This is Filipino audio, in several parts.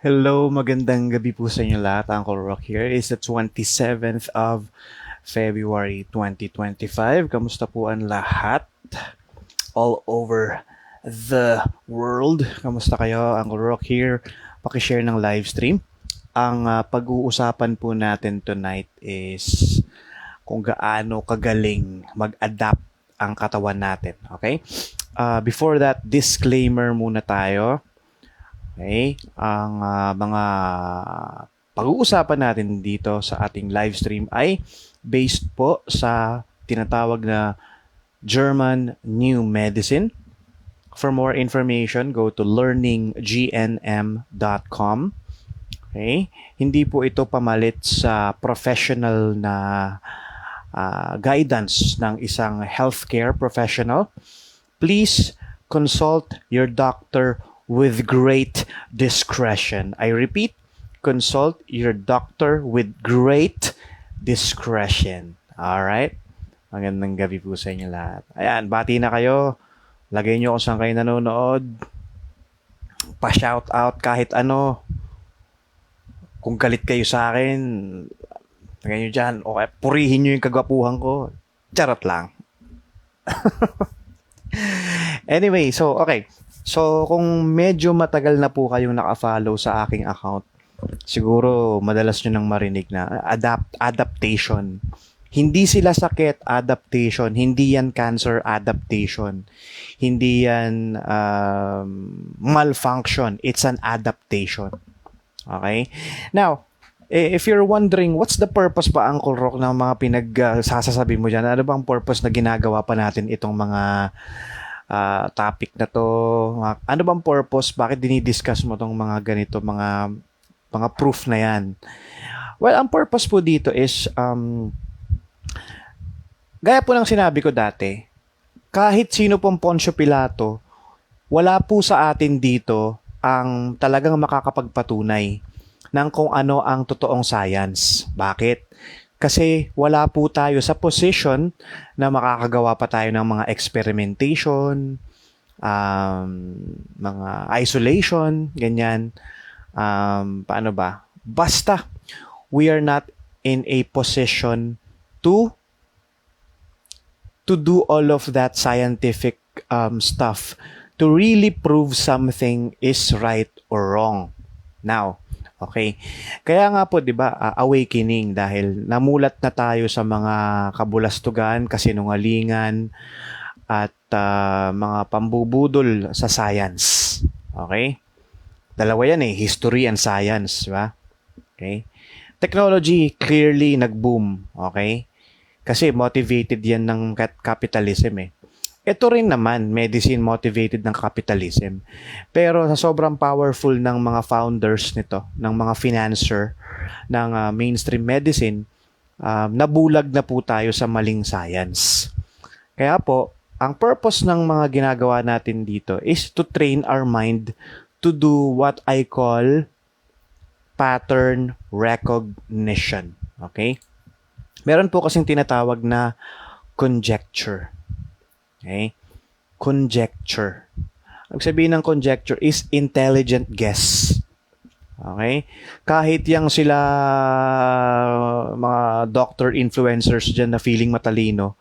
Hello, magandang gabi po sa inyo lahat. Uncle Rock here. It's the 27th of February 2025. Kamusta po ang lahat? All over the world. Kamusta kayo? Uncle Rock here. Pakishare ng live stream. Ang pag-uusapan po natin tonight is kung gaano kagaling mag-adapt ang katawan natin. Okay? Before that, disclaimer muna tayo. Okay? Ang mga pag-uusapan natin dito sa ating live stream ay based po sa tinatawag na German New Medicine. For more information, go to learninggnm.com. Okay? Hindi po ito pamalit sa professional na guidance ng isang healthcare professional. Please consult your doctor with great discretion. I repeat, consult your doctor with great discretion. Alright? Magandang gabi po sa inyo lahat. Ayan, bati na kayo. Lagay nyo kung saan kayo nanonood. Pa-shout out kahit ano. Kung galit kayo sa akin, lagay nyo dyan. Okay, purihin nyo yung kagwapuhan ko. Charot lang. Anyway, so okay. So, kung medyo matagal na po kayong naka-follow sa aking account, siguro madalas nyo nang marinig na adaptation. Hindi sila sakit, adaptation. Hindi yan cancer, adaptation. Hindi yan malfunction. It's an adaptation. Okay? Now, if you're wondering, what's the purpose ba, Uncle Rock, ng mga pinagsasasabi mo dyan? Ano bang purpose na ginagawa pa natin itong mga topic na to? Ano bang purpose? Bakit dinidiscuss mo tong mga ganito, mga proof na yan? Well, ang purpose po dito is, gaya po ng sinabi ko dati, kahit sino pong Poncio Pilato, wala po sa atin dito ang talagang makakapagpatunay ng kung ano ang totoong science. Bakit? Kasi wala po tayo sa position na makakagawa pa tayo ng mga experimentation, mga isolation, ganyan. Paano ba? Basta, we are not in a position to do all of that scientific stuff to really prove something is right or wrong. Now, okay. Kaya nga po, 'di ba, awakening dahil namulat na tayo sa mga kabulastugan, kasinungalingan at mga pambubudol sa science. Okay? Dalawa 'yan eh, history and science, 'di ba? Okay? Technology clearly nag-boom, okay? Kasi motivated 'yan ng capitalism eh. Ito rin naman, medicine motivated ng capitalism. Pero sa sobrang powerful ng mga founders nito, ng mga financer ng mainstream medicine, nabulag na po tayo sa maling science. Kaya po, ang purpose ng mga ginagawa natin dito is to train our mind to do what I call pattern recognition. Okay? Meron po kasing tinatawag na conjecture. Okay? Conjecture. Ang sabihin ng conjecture is intelligent guess. Okay? Kahit yang sila mga doctor influencers dyan na feeling matalino,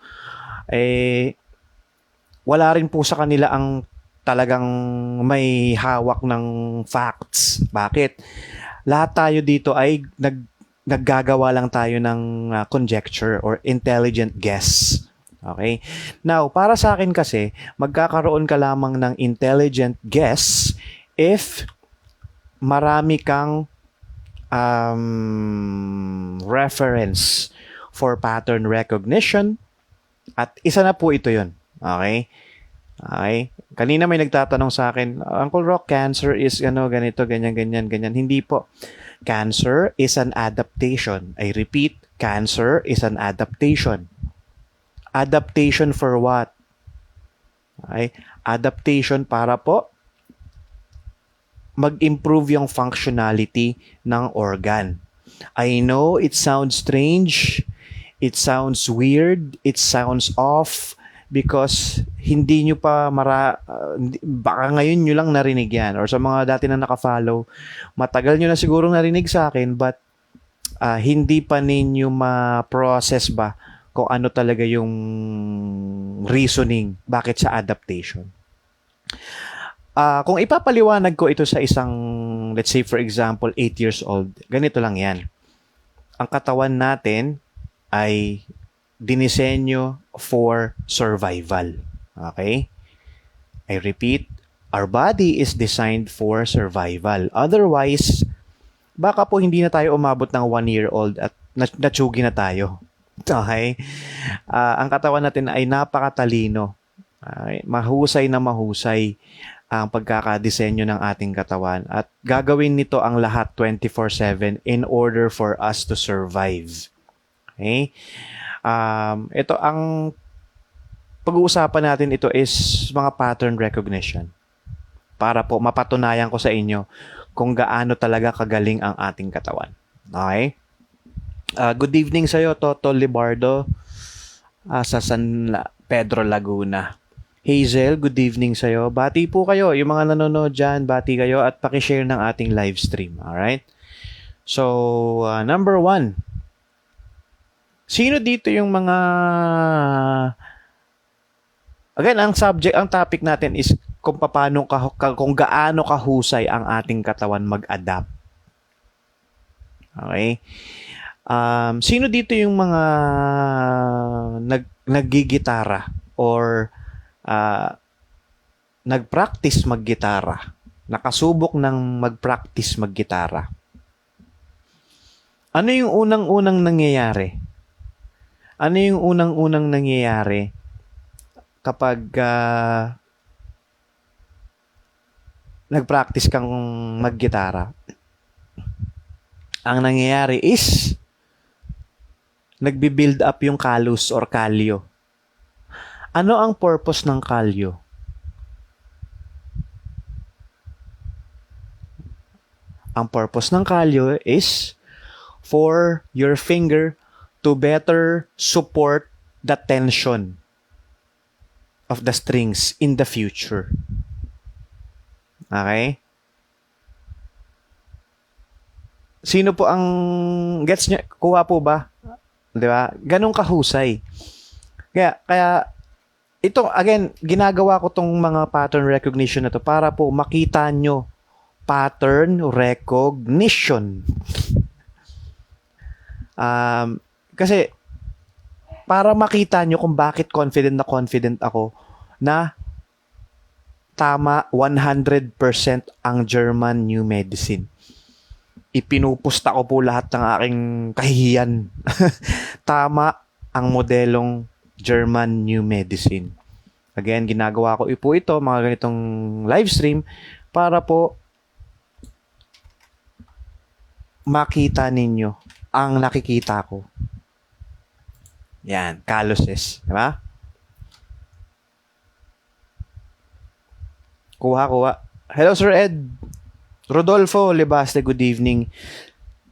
wala rin po sa kanila ang talagang may hawak ng facts. Bakit? Lahat tayo dito ay naggagawa lang tayo ng conjecture or intelligent guess. Okay? Now, para sa akin kasi, magkakaroon ka lamang ng intelligent guess if marami kang reference for pattern recognition at isa na po ito yun. Okay? Okay? Kanina may nagtatanong sa akin, Uncle Rock, cancer is ganito, ganyan, ganyan, ganyan. Hindi po. Cancer is an adaptation. I repeat, cancer is an adaptation. Adaptation for what? Okay? Adaptation para po mag-improve yung functionality ng organ. I know it sounds strange, it sounds weird, it sounds off, because hindi nyo pa baka ngayon nyo lang narinig yan, or sa mga dati na nakafollow, matagal nyo na siguro narinig sa akin, but hindi pa ninyo ma-process ba kung ano talaga yung reasoning bakit sa adaptation. Kung ipapaliwanag ko ito sa isang, let's say for example, 8 years old, ganito lang yan. Ang katawan natin ay dinisenyo for survival. Okay? I repeat, our body is designed for survival. Otherwise, baka po hindi na tayo umabot ng 1-year-old at natsugi na tayo. Okay? Ang katawan natin ay napakatalino. Okay? Mahusay na mahusay ang pagkakadesenyo ng ating katawan. At gagawin nito ang lahat 24/7 in order for us to survive. Okay? Ito ang pag-uusapan natin, ito is mga pattern recognition. Para po mapatunayan ko sa inyo kung gaano talaga kagaling ang ating katawan. Okay? Good evening sa iyo, Toto Libardo, sa San Pedro, Laguna. Hazel, good evening sa iyo. Bati po kayo, yung mga nanonood dyan, bati kayo at pakishare ng ating live stream. Alright? So, number 1. Sino dito yung mga... Again, ang topic natin is kung gaano kahusay ang ating katawan mag-adapt. Okay? Sino dito yung mga naggigitara or nag-practice maggitara? Nakasubok ng mag-practice maggitara? Ano yung unang-unang nangyayari? Ano yung unang-unang nangyayari kapag nag-practice kang maggitara? Ang nangyayari is nagbi-build up yung callus or kalyo. Ano ang purpose ng kalyo? Ang purpose ng kalyo is for your finger to better support the tension of the strings in the future. Okay? Sino po ang gets niya? Kuha po ba? 'Di ba? Ganun kahusay. Kaya ito again, ginagawa ko tong mga pattern recognition na to para po makita nyo pattern recognition. Kasi para makita nyo kung bakit confident ako na tama 100% ang German New Medicine. Ipinupusta ko po lahat ng aking kahihiyan. Tama ang modelong German New Medicine. Again, ginagawa ko po ito, mga ganitong live stream, para po makita ninyo ang nakikita ko. Yan, calluses. Diba? Kuha. Hello, Sir Ed. Rodolfo Lebaste, good evening.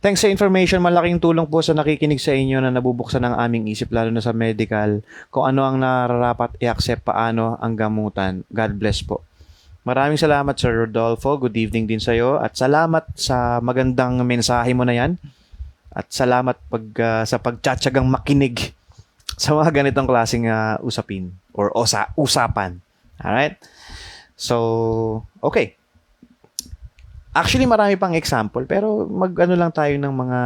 Thanks sa information. Malaking tulong po sa nakikinig sa inyo na nabubuksan ang aming isip, lalo na sa medical, kung ano ang nararapat i-accept, paano ang gamutan. God bless po. Maraming salamat, Sir Rodolfo. Good evening din sa iyo. At salamat sa magandang mensahe mo na yan. At salamat sa pagtsatsagang makinig sa mga ganitong klaseng usapin or usapan. Alright? So, okay. Actually, marami pang example, pero mag-ano lang tayo ng mga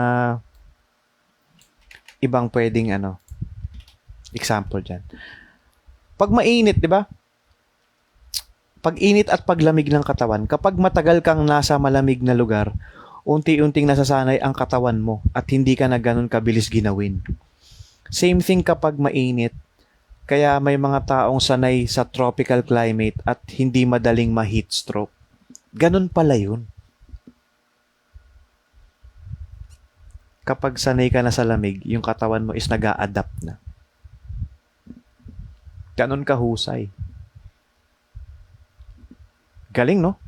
ibang pwedeng example dyan. Pag mainit, di ba? Pag init at paglamig ng katawan, kapag matagal kang nasa malamig na lugar, unti-unting nasasanay ang katawan mo at hindi ka na ganun kabilis ginawin. Same thing kapag mainit, kaya may mga taong sanay sa tropical climate at hindi madaling ma-heat stroke. Ganun pala yun. Kapag sanay ka na sa lamig, yung katawan mo is nag-a-adapt na. Ganun kahusay. Galing, no?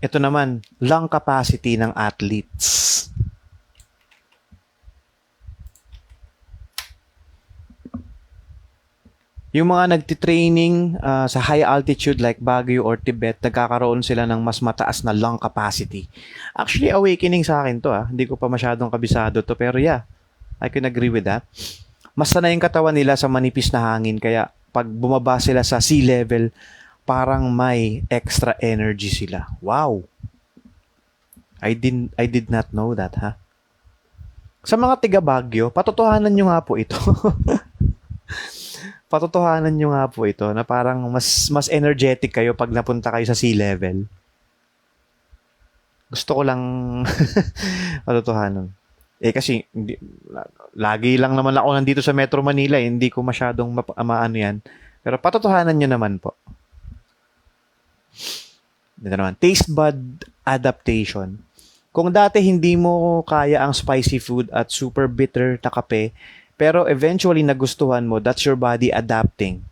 Ito naman, lung capacity ng athletes. Yung mga nagtitraining sa high altitude like Baguio or Tibet, nagkakaroon sila ng mas mataas na lung capacity. Actually, awakening sa akin to. Hindi ko pa masyadong kabisado to, pero yeah, I can agree with that. Mas sanay yung katawan nila sa manipis na hangin, kaya pag bumaba sila sa sea level, parang may extra energy sila. Wow! I did not know that, ha? Sa mga tiga Baguio, patotohanan nyo nga po ito. Patotohanan nyo nga po ito na parang mas energetic kayo pag napunta kayo sa sea level. Gusto ko lang patotohanan. Kasi lagi lang naman ako nandito sa Metro Manila, hindi ko masyadong maano yan. Pero patotohanan nyo naman po. Dito naman, taste bud adaptation. Kung dati hindi mo kaya ang spicy food at super bitter na kape, pero eventually nagustuhan mo, that's your body adapting.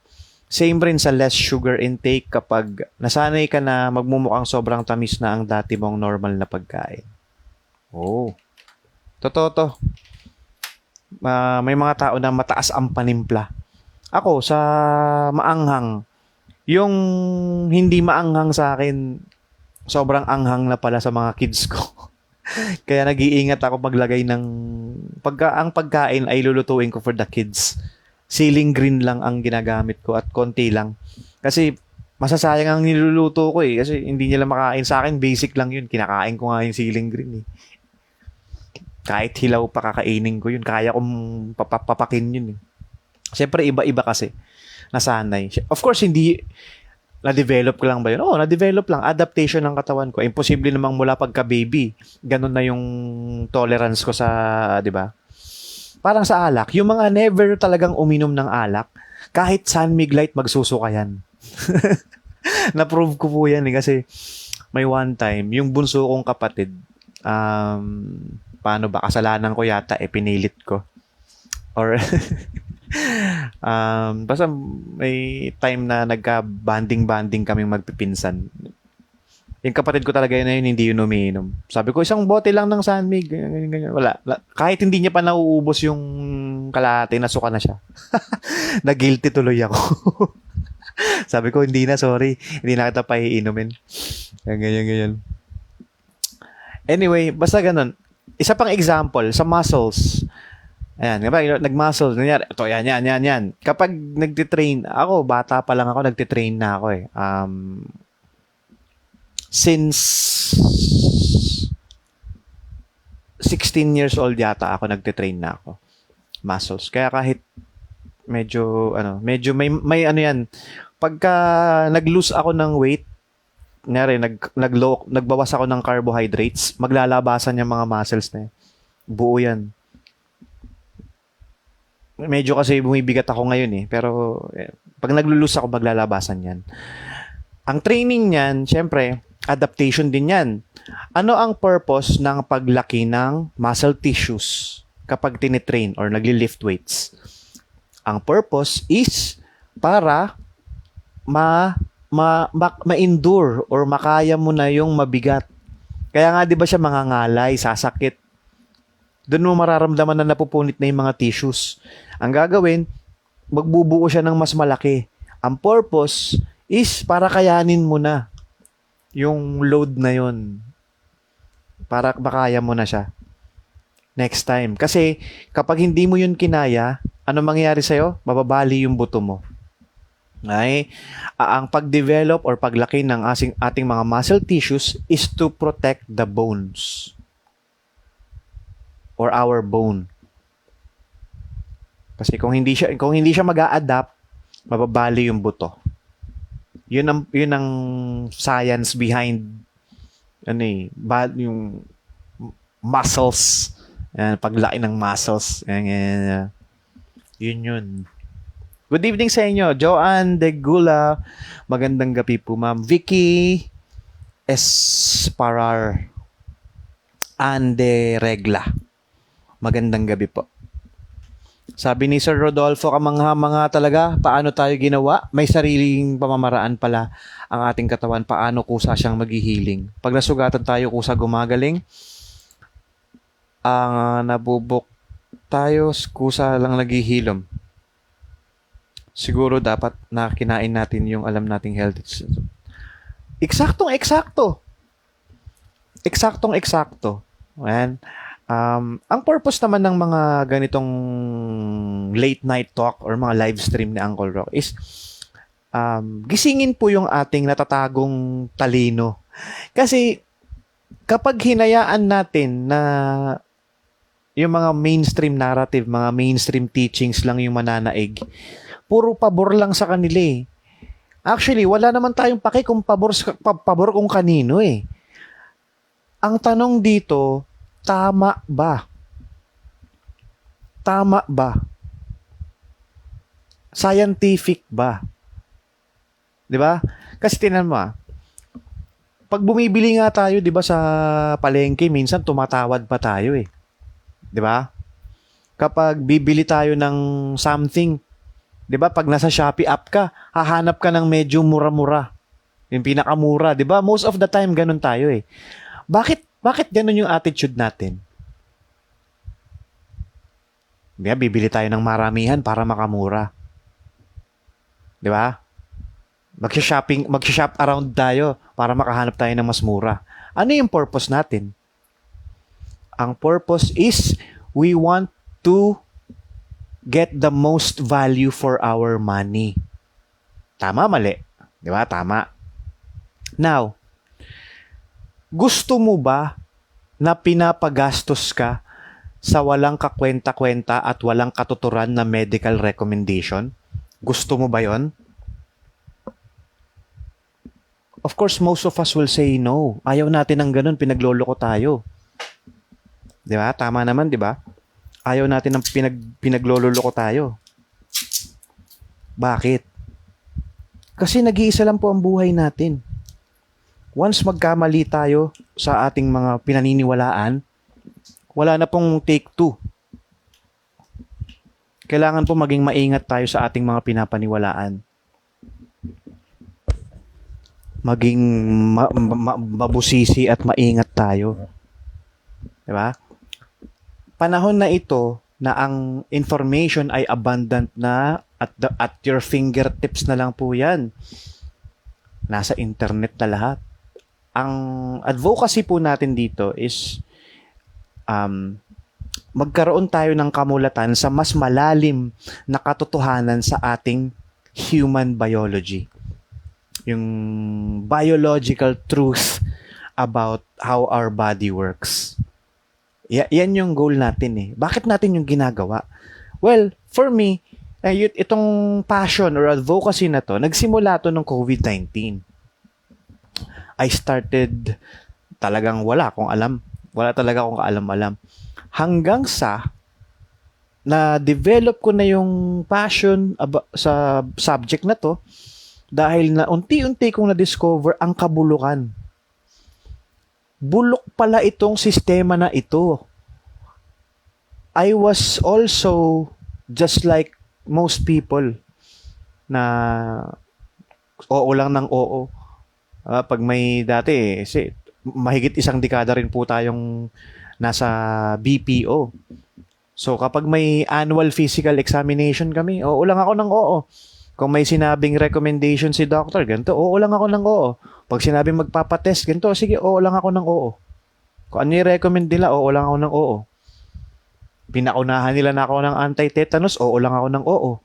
Same rin sa less sugar intake kapag nasanay ka na magmumukhang sobrang tamis na ang dati mong normal na pagkain. Oh. Totoo to. May mga tao na mataas ang panimpla. Ako, sa maanghang, yung hindi maanghang sa akin, sobrang anghang na pala sa mga kids ko. Kaya nag-iingat ako maglagay ng ang pagkain ay lulutuin ko for the kids. Ceiling green lang ang ginagamit ko at konti lang. Kasi masasayang ang niluluto ko kasi hindi nila makain. Sa akin basic lang yun. Kinakain ko nga yung ceiling green Kahit hilaw pa kakainin ko yun. Kaya kong papakin yun Siyempre iba-iba kasi. Nasanay. Of course hindi na-develop ko lang ba yun? Oo, na-develop lang. Adaptation ng katawan ko. Imposible namang mula pagka-baby. Ganun na yung tolerance ko sa, di ba? Parang sa alak. Yung mga never talagang uminom ng alak, kahit San Mig Light magsusuka yan. Na-prove ko po yan kasi may one time, yung bunso kong kapatid, paano ba? Kasalanan ko yata, pinilit ko. Or basta may time na nagka-banding-banding kaming magpipinsan. Yung kapatid ko talaga yun, hindi yun umiinom. Sabi ko, isang bote lang ng San Mig. Ganyan. Wala. Kahit hindi niya pa nauubos yung kalahati, nasuka na siya. Na-guilty tuloy ako. Sabi ko, hindi na, sorry. Hindi na kita pahiinumin. Ganyan. Anyway, basta ganun. Isa pang example, sa muscles. Ayan, kapag nag-muscle, ito, yan. Kapag nagtitrain, ako, bata pa lang ako, nagtitrain na ako Since 16 years old yata ako, nagtitrain na ako. Muscles. Kaya kahit medyo may ano yan, pagka nag-lose ako ng weight, nagbawas ako ng carbohydrates, maglalabasan yung mga muscles na yan. Buo yan. Medyo kasi bumibigat ako ngayon pero pag nag-lose ako, maglalabasan yan. Ang training niyan, syempre, adaptation din yan. Ano ang purpose ng paglaki ng muscle tissues kapag tinitrain or nagli-lift weights? Ang purpose is para ma-endure or makaya mo na yung mabigat. Kaya nga 'di ba siya mangangalay, sasakit. Doon mo mararamdaman na napupunit na yung mga tissues. Ang gagawin, magbubuo siya ng mas malaki. Ang purpose is para kayanin mo na yung load na yun. Para makaya mo na siya. Next time. Kasi kapag hindi mo yun kinaya, ano mangyayari sa'yo? Mababali yung buto mo. Okay? Ang pag-develop or paglaki ng ating mga muscle tissues is to protect the bones. Or our bone. Kasi kung hindi siya mag-a-adapt, mababali yung buto. Yun ang science behind yung muscles. Paglaki ng muscles. Yun. Good evening sa inyo. Joanne De Gula. Magandang gabi po, ma'am. Vicky Esparar. Ande Regla. Magandang gabi po. Sabi ni Sir Rodolfo, kamangha-mangha talaga, paano tayo ginawa? May sariling pamamaraan pala ang ating katawan, paano kusa siyang maghihiling. Pag nasugatan tayo, kusa gumagaling. Ang nabubok tayo, kusa lang naghihilom. siguro dapat na kinain natin yung alam nating healthy. Eksaktong-eksakto. Eksaktong-eksakto. Ayan. Ang purpose naman ng mga ganitong late night talk or mga live stream ni Uncle Rock is gisingin po yung ating natatagong talino. Kasi kapag hinayaan natin na yung mga mainstream narrative, mga mainstream teachings lang yung mananaig, puro pabor lang sa kanila eh. Actually, wala naman tayong paki kung pabor kung kanino eh. Ang tanong dito, tama ba? Tama ba? Scientific ba? 'Di ba? Kasi tinan mo pag bumibili nga tayo, 'di ba, sa palengke, minsan tumatawad pa tayo eh. 'Di ba? Kapag bibili tayo ng something, 'di ba, pag nasa Shopee app ka, hahanap ka ng medyo mura-mura. Yung pinakamura, 'di ba? Most of the time ganun tayo eh. Bakit ganun yung attitude natin? 'Di ba, bibili tayo ng maramihan para makamura. 'Di ba? Mag-shop around tayo para makahanap tayo ng mas mura. Ano yung purpose natin? Ang purpose is we want to get the most value for our money. Tama, mali? Di ba? Tama. Now, gusto mo ba na pinapagastos ka sa walang kakwenta-kwenta at walang katuturan na medical recommendation? Gusto mo ba yon? Of course, most of us will say no. Ayaw natin ng ganun, pinagloloko tayo. 'Di ba? Tama naman, 'di ba? Ayaw natin ng pinagloloko tayo. Bakit? Kasi nag-iisa lang po ang buhay natin. Once magkamali tayo sa ating mga pinaniniwalaan, wala na pong take two. Kailangan po maging maingat tayo sa ating mga pinapaniwalaan. Maging mabusisi at maingat tayo. 'Di ba? Panahon na ito na ang information ay abundant na at your fingertips na lang po 'yan. Nasa internet na lahat. Ang advocacy po natin dito is magkaroon tayo ng kamulatan sa mas malalim na katotohanan sa ating human biology. Yung biological truth about how our body works. Yan yung goal natin eh. Bakit natin yung ginagawa? Well, for me, itong passion or advocacy na to, nagsimula to ng COVID-19. I started talagang wala talaga akong alam-alam. Hanggang sa na-develop ko na yung passion sa subject na to, dahil na unti-unti kong na-discover ang kabulukan. Bulok pala itong sistema na ito. I was also just like most people na oo lang ng oo. Pag may dati, mahigit isang dekada rin po tayong nasa BPO. So kapag may annual physical examination kami, oo lang ako ng oo. Kung may sinabing recommendation si doctor, ganito, oo lang ako ng oo. Pag sinabing magpapatest, ganito, sige, oo lang ako ng oo. Kung ano yung recommend nila, oo lang ako ng oo. Pinaunahan nila na ako ng anti-tetanus, oo lang ako ng oo.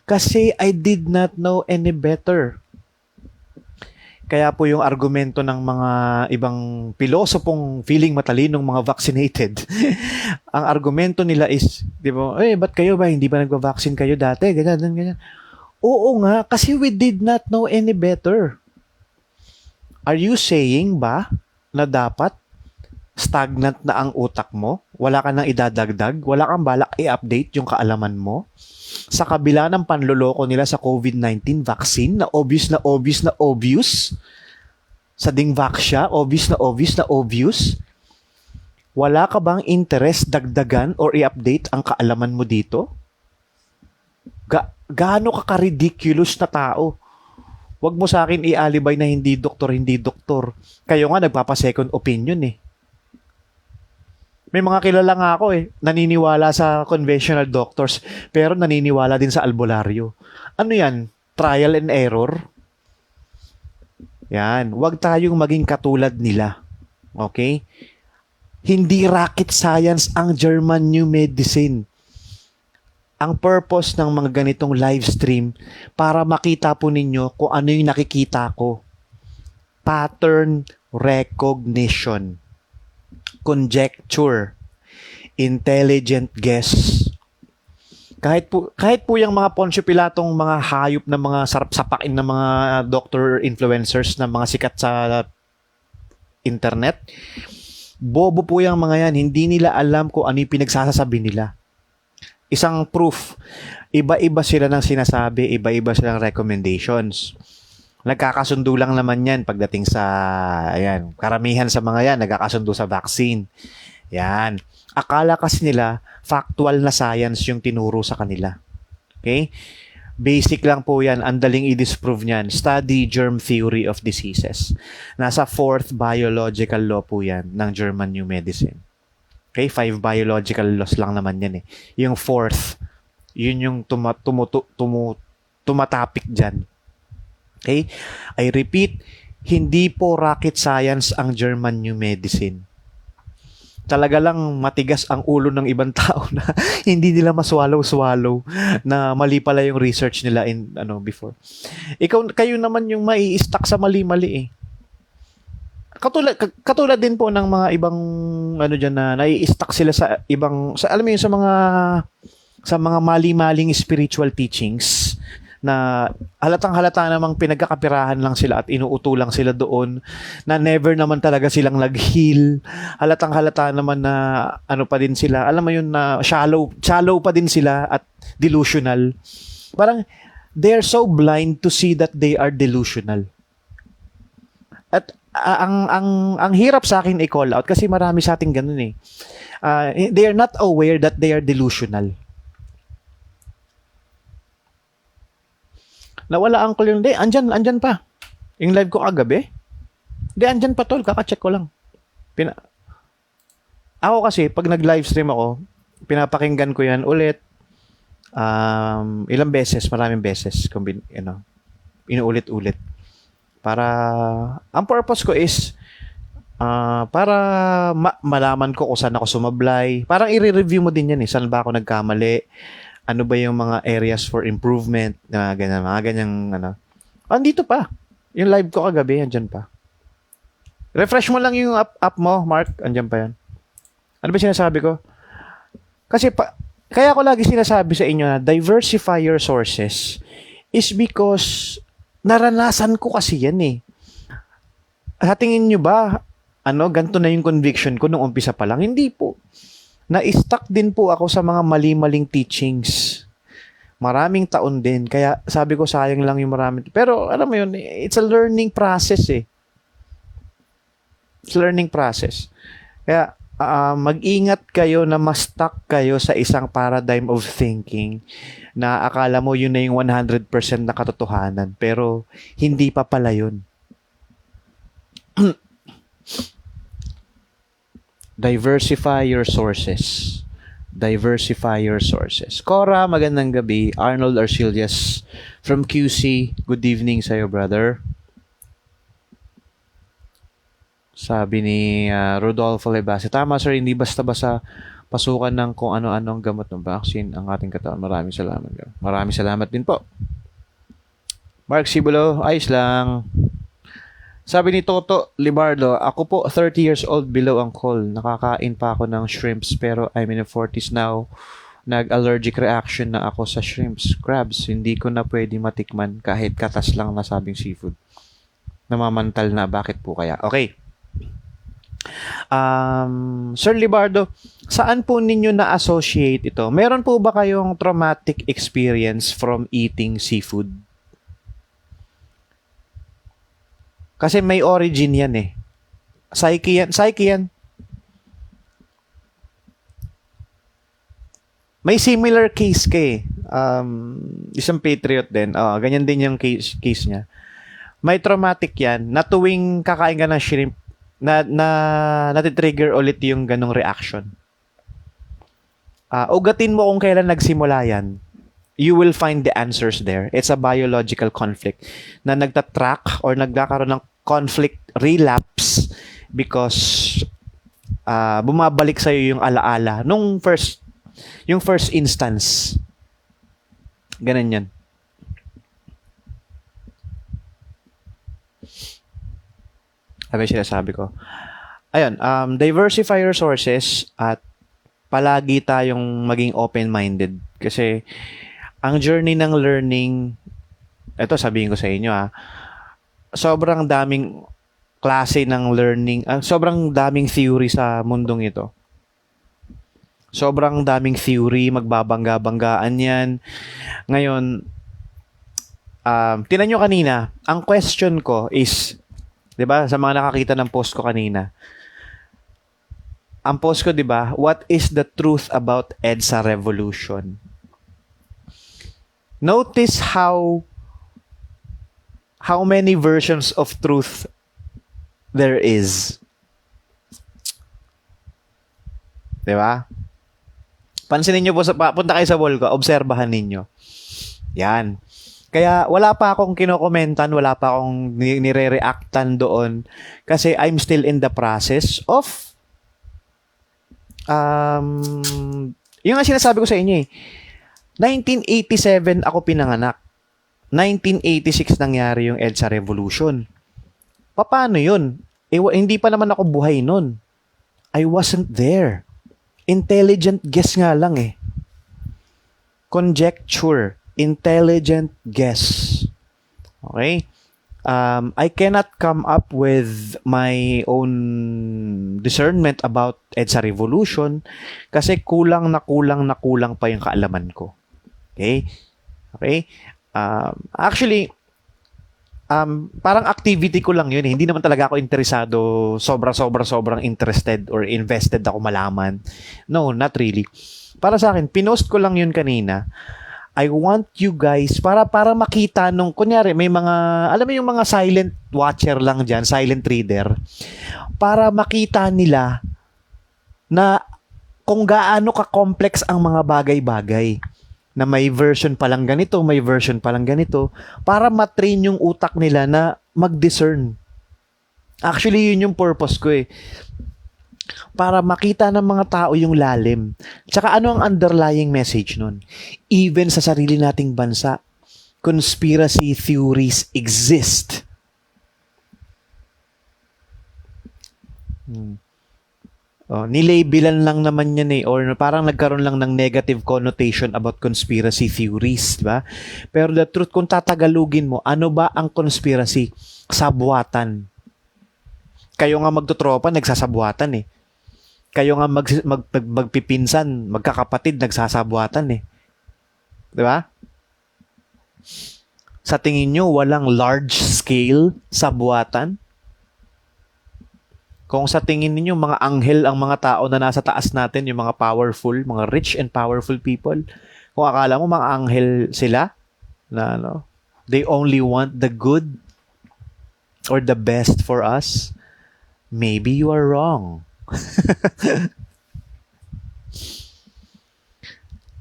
Kasi I did not know any better. Kaya po yung argumento ng mga ibang pilosopong feeling matalinong mga vaccinated, ang argumento nila is, di ba, ba't kayo ba, hindi ba nagva-vaccine kayo dati? Ganyan. Oo nga, kasi we did not know any better. Are you saying ba na dapat stagnant na ang utak mo? Wala ka nang idadagdag? Wala kang balak i-update yung kaalaman mo? Sa kabila ng panloloko nila sa COVID-19 vaccine na obvious? Sa Dingvaxia, obvious? Wala ka bang interest dagdagan or i-update ang kaalaman mo dito? Gaano ka-ridiculous na tao? Huwag mo sa akin i-alibay na hindi doktor. Kayo nga nagpapa-second opinion eh. May mga kilala nga ako naniniwala sa conventional doctors, pero naniniwala din sa albularyo. Ano yan? Trial and error? Yan. Huwag tayong maging katulad nila. Okay? Hindi rocket science ang German New Medicine. Ang purpose ng mga ganitong live stream para makita po ninyo kung ano yung nakikita ko. Pattern recognition. Conjecture. Intelligent guess. Kahit po yung mga Poncio Pilatong mga hayop na mga sarap-sapakin na mga doctor influencers na mga sikat sa internet, bobo po yung mga yan. Hindi nila alam kung ano yung pinagsasabi nila. Isang proof, iba-iba sila ng sinasabi, iba-iba silang recommendations. Nagkakasundo lang naman yan pagdating sa, ayan, karamihan sa mga yan, nagkakasundo sa vaccine. Yan. Akala kasi nila, factual na science yung tinuro sa kanila. Okay? Basic lang po yan. Ang daling i-disprove niyan. Study germ theory of diseases. Nasa 4th biological law po yan ng German New Medicine. Okay? 5 biological laws lang naman yan eh. Yung 4th, yun yung tumatapik dyan. Okay? I repeat, hindi po rocket science ang German New Medicine. Talaga lang matigas ang ulo ng ibang tao na hindi nila maswallow-swallow na mali pala yung research nila before. Kayo naman yung mai-stuck sa mali-mali eh. Katulad din po ng mga ibang diyan na nai-stuck sila sa ibang alam mo yun sa mga mali-maling spiritual teachings na halatang-halata namang pinagkakapirahan lang sila at inuuto lang sila doon na never naman talaga silang nag-heal. Halatang-halata naman na pa din sila. Alam mo yun na shallow pa din sila at delusional. Parang they're so blind to see that they are delusional. At ang hirap sa akin i-call out kasi marami sa ating ganun eh. They are not aware that they are delusional. Nawala ang call yun. Hindi, andyan pa. Yung live ko kagabi. Hindi, andyan pa tol. Kaka-check ko lang. Ako kasi, pag nag-live stream ako, pinapakinggan ko yan ulit. Ilang beses, maraming beses. Inuulit-ulit. Ang purpose ko is, para malaman ko kung saan ako sumablay. Parang i-review mo din yan eh. Saan ba ako nagkamali? Ano ba yung mga areas for improvement? Mga ganyang Andito pa. Yung live ko kagabi, andyan pa. Refresh mo lang yung app mo, Mark. Andyan pa yan. Ano ba sinasabi ko? Kasi kaya ko lagi sinasabi sa inyo na diversify your sources is because naranasan ko kasi yan eh. Sa tingin nyo ba, ganito na yung conviction ko nung umpisa pa lang? Hindi po. Na-stuck din po ako sa mga mali-maling teachings. Maraming taon din. Kaya sabi ko sayang lang yung marami. Pero alam mo yun, it's a learning process eh. It's a learning process. Kaya mag-ingat kayo na ma-stuck kayo sa isang paradigm of thinking na akala mo yun na yung 100% na katotohanan. Pero hindi pa pala yun. Diversify your sources. Diversify your sources. Cora, magandang gabi. Arnold Arcelius from QC. Good evening sa'yo, brother. Sabi ni Rodolfo Lebase, tama sir, hindi basta-basta pasukan ng kung ano-anong gamot ng vaccine ang ating katawan. Maraming salamat. Maraming salamat din po. Mark Sibulo, ayos lang. Sabi ni Toto Libardo, ako po 30 years old below ang call. Nakakain pa ako ng shrimps pero I'm in the 40s now. Nag-allergic reaction na ako sa shrimps, crabs. Hindi ko na pwede matikman kahit katas lang na sabing seafood. Namamantal na. Bakit po kaya? Okay. Sir Libardo, saan po ninyo na-associate ito? Meron po ba kayong traumatic experience from eating seafood? Kasi may origin yan eh. Psyche yan. May similar case ka eh. Isang patriot din. Ganyan din yung case niya. May traumatic yan na tuwing kakain ka ng shrimp, na natitrigger ulit yung ganong reaction. Ugatin mo kung kailan nagsimula yan. You will find the answers there. It's a biological conflict na nagtatrack or nagkakaroon ng conflict relapse because bumabalik sa'yo yung alaala yung first instance. Ganun yan. Ano yung sinasabi ko? Ayun, diversify your sources at palagi tayong maging open-minded. Kasi ang journey ng learning, ito sabihin ko sa inyo sobrang daming klase ng learning, sobrang daming theory sa mundong ito. Sobrang daming theory, magbabangga-banggaan yan. Ngayon, tinan nyo kanina, ang question ko is, di ba, sa mga nakakita ng post ko kanina, ang post ko, di ba, what is the truth about EDSA revolution? Notice how many versions of truth there is. Di ba? Pansinin nyo po, punta kayo sa wall ko, obserbahan ninyo. Yan. Kaya wala pa akong kinokomentan, wala pa akong nire-reactan doon kasi I'm still in the process of yung nga sinasabi ko sa inyo 1987 ako pinanganak. 1986 nangyari yung EDSA Revolution. Paano yun? Hindi pa naman ako buhay nun. I wasn't there. Intelligent guess nga lang Conjecture. Intelligent guess. Okay? I cannot come up with my own discernment about EDSA Revolution kasi kulang na kulang pa yung kaalaman ko. Okay? Okay? Actually, parang activity ko lang yun Hindi naman talaga ako interesado, sobrang interested or invested ako malaman. No, not really. Para sa akin, pinost ko lang yun kanina. I want you guys, para makita nung, kunyari, may mga, alam mo yung mga silent watcher lang dyan, silent reader, para makita nila na kung gaano ka-complex ang mga bagay-bagay na may version palang ganito, may version palang ganito, para matrain yung utak nila na mag-discern. Actually, yun yung purpose ko para makita ng mga tao yung lalim. Tsaka ano ang underlying message nun? Even sa sarili nating bansa, conspiracy theories exist. Nilabelan lang naman yan or parang nagkaroon lang ng negative connotation about conspiracy theories, diba? Pero the truth, kung tatagalugin mo, ano ba ang conspiracy? Sabwatan. Kayo nga magtutropa, nagsasabwatan Kayo nga magpipinsan, magkakapatid, nagsasabwatan diba? Sa tingin nyo, walang large scale sabwatan? Kung sa tingin niyo mga anghel ang mga tao na nasa taas natin, yung mga powerful, mga rich and powerful people, kung akala mo mga anghel sila, na they only want the good or the best for us, maybe you are wrong.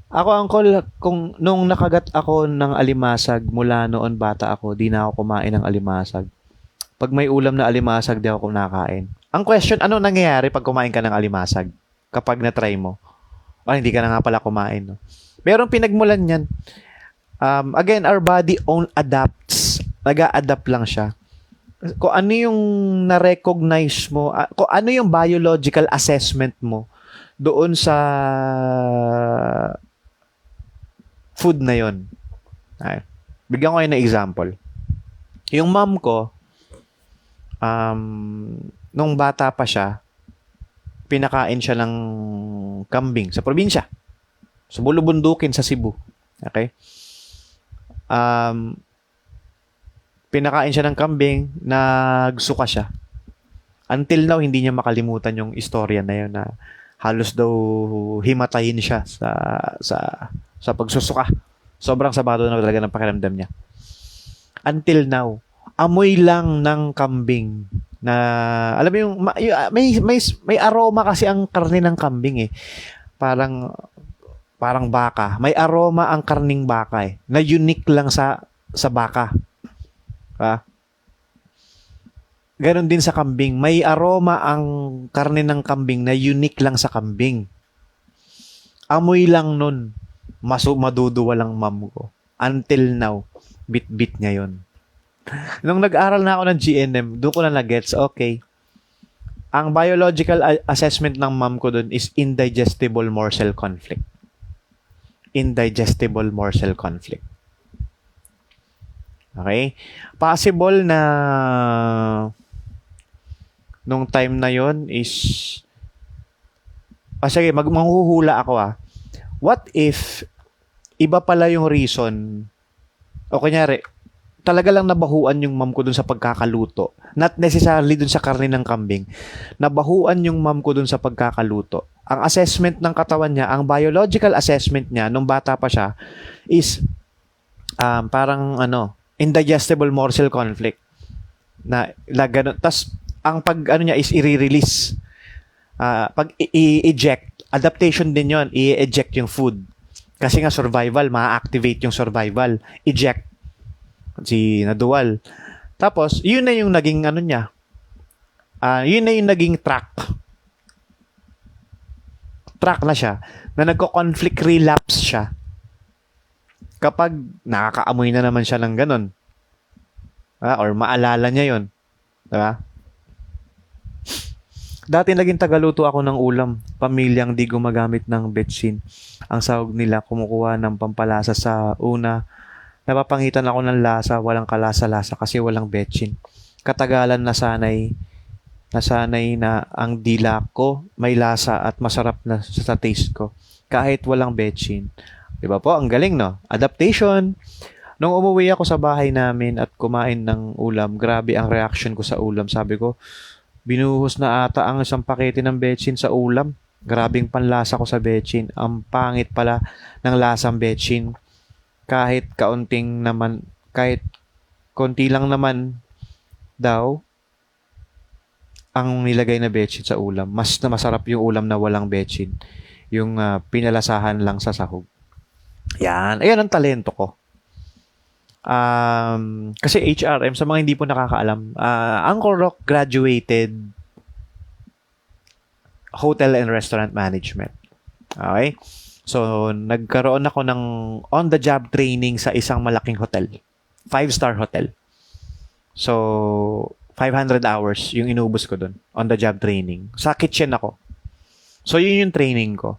Ako, uncle, kung nung nakagat ako ng alimasag mula noon bata ako, di na ako kumain ng alimasag. Pag may ulam na alimasag, di ako kumakain. Ang question, ano nangyayari pag kumain ka ng alimasag? Kapag na-try mo? Hindi ka na nga pala kumain. No? Merong pinagmulan yan. Again, our body adapts. Nag-a-adapt lang siya. Kung ano yung na-recognize mo, kung ano yung biological assessment mo doon sa food na yon. Bigyan ko kayo ng example. Yung mom ko, nung bata pa siya, pinakain siya ng kambing sa probinsya. Sa Bulubundukin sa Cebu. Okay? Pinakain siya ng kambing, nagsuka siya. Until now, hindi niya makalimutan yung istorya na yun na halos daw himatayin siya sa pagsusuka. Sobrang sabado na talaga ng pakiramdam niya. Until now, amoy lang ng kambing na alam mo yung may aroma kasi ang karne ng kambing Parang parang baka. May aroma ang karning baka eh, na unique lang sa baka. Ah, Ganon din sa kambing. May aroma ang karne ng kambing na unique lang sa kambing. Amoy lang nun. Maduduwa lang ma'am ko. Until now, bit-bit niya yun. Nung nag-aral na ako ng GNM, doon ko na na-gets, okay. Ang biological assessment ng ma'am ko doon is indigestible morsel conflict. Indigestible morsel conflict. Okay? Possible na nung time na yon is sige, manghuhula ako What if iba pala yung reason o kunyari talaga lang nabahuan yung mom ko dun sa pagkakaluto. Not necessarily dun sa karne ng kambing. Nabahuan yung mom ko dun sa pagkakaluto. Ang assessment ng katawan niya, ang biological assessment niya nung bata pa siya is parang indigestible morsel conflict na ganun. Tas ang niya is i-release. Pag i-eject, adaptation din yon, i-eject yung food. Kasi nga survival, ma-activate yung survival. Eject. Si nadual. Tapos, yun na yung naging niya. Yun na yung naging track. Track na siya. Na nagko-conflict relapse siya. Kapag nakakaamoy na naman siya ng ganun. Or maalala niya yun. Diba? Dati naging tagaluto ako ng ulam. Pamilyang di gumagamit ng betsin. Ang sahog nila kumukuha ng pampalasa sa una. Napapangitan ako ng lasa, walang kalasa-lasa kasi walang betsin. Katagalan nasanay na ang dila ko may lasa at masarap na sa taste ko. Kahit walang betsin. Diba po? Ang galing, no? Adaptation. Nung umuwi ako sa bahay namin at kumain ng ulam, grabe ang reaction ko sa ulam. Sabi ko, binuhos na ata ang isang pakete ng betsin sa ulam. Grabing panlasa ko sa betsin. Ang pangit pala ng lasang betsin. Kahit konti lang naman daw ang nilagay na betsin sa ulam. Mas na masarap yung ulam na walang betsin. Yung pinalasahan lang sa sahog. Yan. Ayan ang talento ko. Kasi HRM, sa mga hindi po nakakaalam, Uncle Rock graduated Hotel and Restaurant Management. Okay? So, nagkaroon ako ng on-the-job training sa isang malaking hotel. 5-star hotel. So, 500 hours yung inubos ko dun. On-the-job training. Sa kitchen ako. So, yun yung training ko.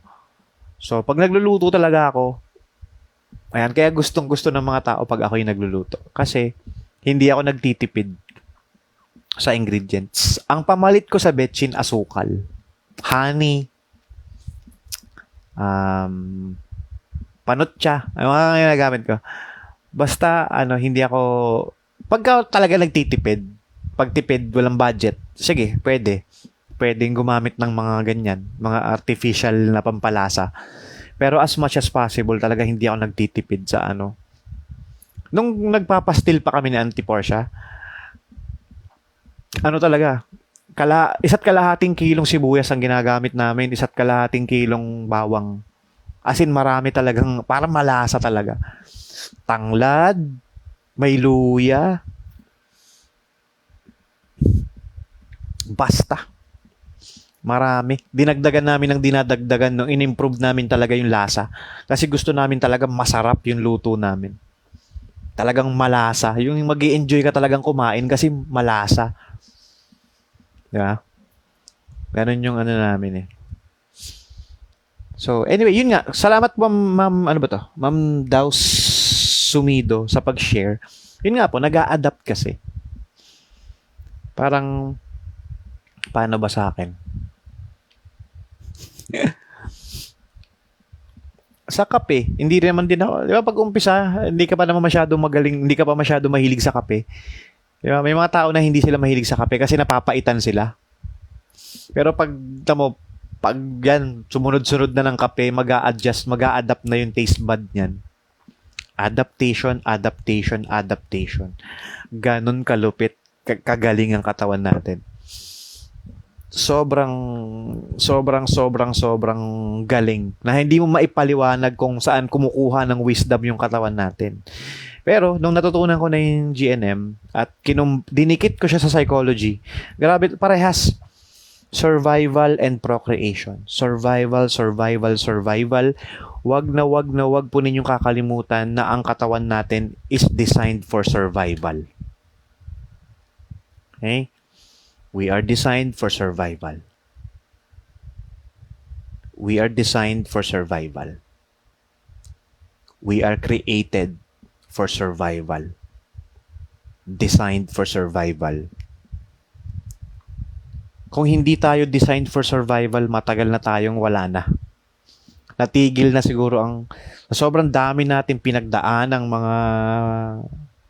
So, pag nagluluto talaga ako, ayan, kaya gustong-gusto ng mga tao pag ako yung nagluluto. Kasi, hindi ako nagtitipid sa ingredients. Ang pamalit ko sa betsin, asukal. Honey. Panutsa. Ano mga ginagamit ko? Basta, hindi ako, pagka talaga nagtitipid, pagtipid, walang budget, sige, pwede. Pwedeng gumamit ng mga ganyan, mga artificial na pampalasa. Pero as much as possible, talaga hindi ako nagtitipid sa Nung nagpapastil pa kami ni Auntie Portia, talaga, isa't kalahating kilong sibuyas ang ginagamit namin, isa't kalahating kilong bawang. As in, marami talagang, parang malasa talaga. Tanglad, may luya, basta. Marami. Dinagdagan namin ng dinadagdagan nung in-improve namin talaga yung lasa. Kasi gusto namin talaga masarap yung luto namin. Talagang malasa. Yung mag-i-enjoy ka talagang kumain kasi malasa. Diba? Ganun yung namin eh. So, anyway, yun nga. Salamat po, ma'am, Ma'am Daus Sumido sa pag-share. Yun nga po, nag-a-adapt kasi. Parang, paano ba sa akin? Sa kape, hindi naman din ako, di ba pag umpisa, hindi ka pa naman masyado magaling, hindi ka pa masyado mahilig sa kape. Di ba? May mga tao na hindi sila mahilig sa kape kasi napapaitan sila. Pero pag yan, sumunod-sunod na ng kape, mag-a-adjust, mag-a-adapt na yung taste bud niyan. Adaptation. Ganon kalupit, kagaling ang katawan natin. sobrang sobrang galing na hindi mo maipaliwanag kung saan kumukuha ng wisdom yung katawan natin. Pero nung natutunan ko na yung GNM at dinikit ko siya sa psychology, grabe, parehas. Survival and procreation. Survival, survival, survival. Wag po ninyong kakalimutan na ang katawan natin is designed for survival. Okay? We are designed for survival. We are designed for survival. We are created for survival. Designed for survival. Kung hindi tayo designed for survival, matagal na tayong wala na. Natigil na siguro sobrang dami natin pinagdaan ng mga,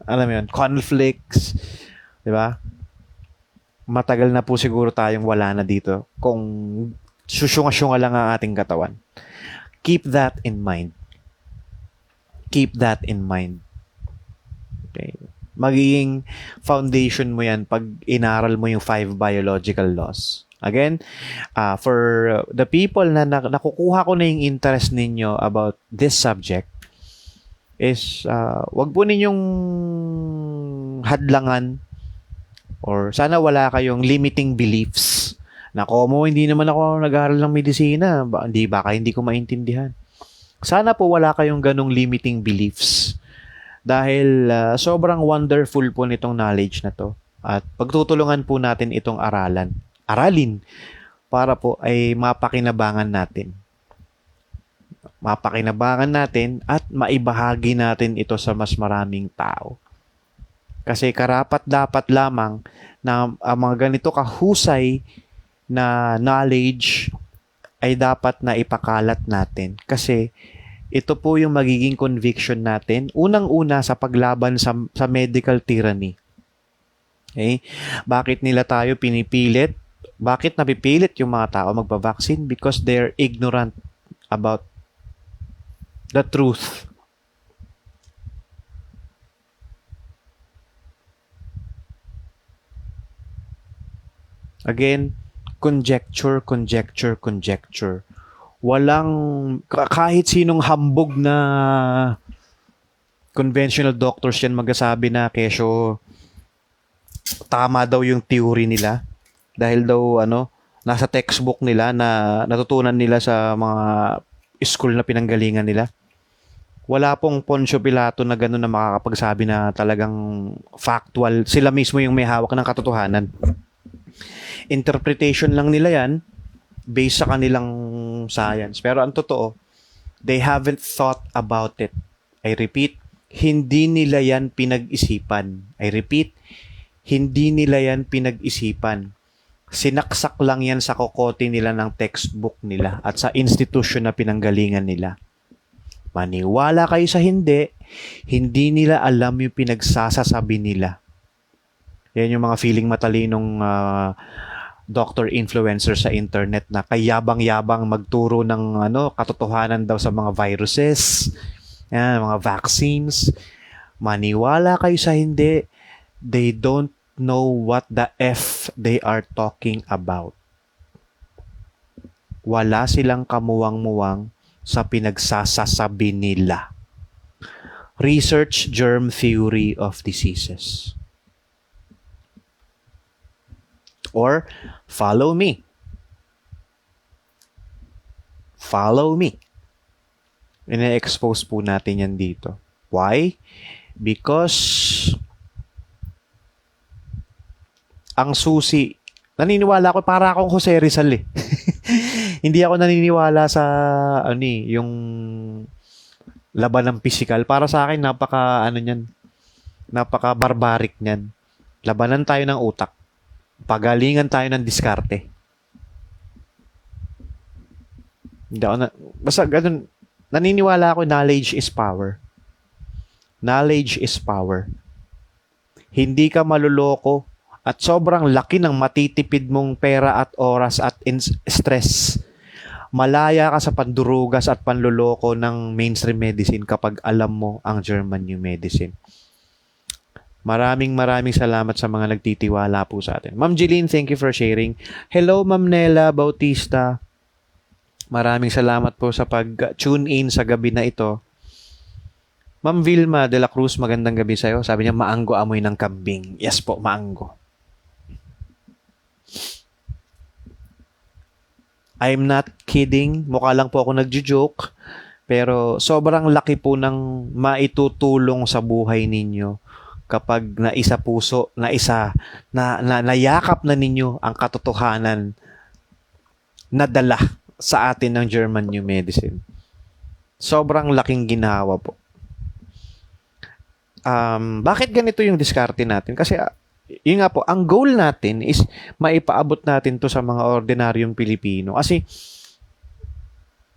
alam mo yun, conflicts, di ba? Matagal na po siguro tayong wala na dito kung susyunga-syunga lang ang ating katawan. Keep that in mind. Keep that in mind. Okay. Magiging foundation mo yan pag inaral mo yung 5 biological laws. Again, for the people na nakukuha ko na yung interest ninyo about this subject is wag po ninyong hadlangan or sana wala kayong limiting beliefs. Nako mo, hindi naman ako nag-aaral ng medisina. Baka hindi ko maintindihan. Sana po wala kayong ganong limiting beliefs. Dahil sobrang wonderful po nitong knowledge na to. At pagtutulungan po natin itong aralin para po ay mapakinabangan natin. Mapakinabangan natin at maibahagi natin ito sa mas maraming tao. Kasi karapat dapat lamang na ang mga ganito kahusay na knowledge ay dapat na ipakalat natin. Kasi ito po yung magiging conviction natin. Unang-una sa paglaban sa medical tyranny. Okay? Bakit nila tayo pinipilit? Bakit napipilit yung mga tao magpa-vaccine? Because they're ignorant about the truth. Again, conjecture. Walang, kahit sinong hambog na conventional doctors yan magsasabi na kesyo tama daw yung theory nila dahil daw nasa textbook nila na natutunan nila sa mga school na pinanggalingan nila. Wala pong Poncio Pilato na gano'n na makakapagsabi na talagang factual. Sila mismo yung may hawak ng katotohanan. Interpretation lang nila yan based sa kanilang science. Pero ang totoo, they haven't thought about it. I repeat, hindi nila yan pinag-isipan. I repeat, hindi nila yan pinag-isipan. Sinaksak lang yan sa kokote nila ng textbook nila at sa institusyon na pinanggalingan nila. Maniwala kayo sa hindi nila alam yung pinagsasasabi nila. Yan yung mga feeling matalinong doctor influencer sa internet na kayabang-yabang magturo ng katotohanan daw sa mga viruses, mga vaccines. Maniwala kayo sa hindi, they don't know what the F they are talking about. Wala silang kamuwang-muwang sa pinagsasasabi nila. Research germ theory of diseases. Or, follow me. Follow me. Ina-expose po natin yan dito. Why? Because ang susi, naniniwala ako, para akong Jose Rizal eh. Hindi ako naniniwala sa yung laban ng physical. Para sa akin, napaka-barbaric niyan. Labanan tayo ng utak. Pagalingan tayo ng diskarte. Basta ganun, naniniwala ako, knowledge is power. Knowledge is power. Hindi ka maluloko at sobrang laki ng matitipid mong pera at oras at stress. Malaya ka sa pandurugas at panluloko ng mainstream medicine kapag alam mo ang German New Medicine. Maraming salamat sa mga nagtitiwala po sa atin. Ma'am Jeline, thank you for sharing. Hello, Ma'am Nela Bautista. Maraming salamat po sa pag-tune in sa gabi na ito. Ma'am Vilma de la Cruz, magandang gabi sa'yo. Sabi niya, maanggo amoy ng kambing. Yes po, maanggo. I'm not kidding. Mukha lang po ako nagjo-joke. Pero sobrang laki po ng maitutulong sa buhay ninyo kapag naisa puso, nayakap na ninyo ang katotohanan na dala sa atin ng German New Medicine. Sobrang laking ginawa po. Bakit ganito yung diskarte natin? Kasi yun nga po, ang goal natin is maipaabot natin to sa mga ordinaryong Pilipino. Kasi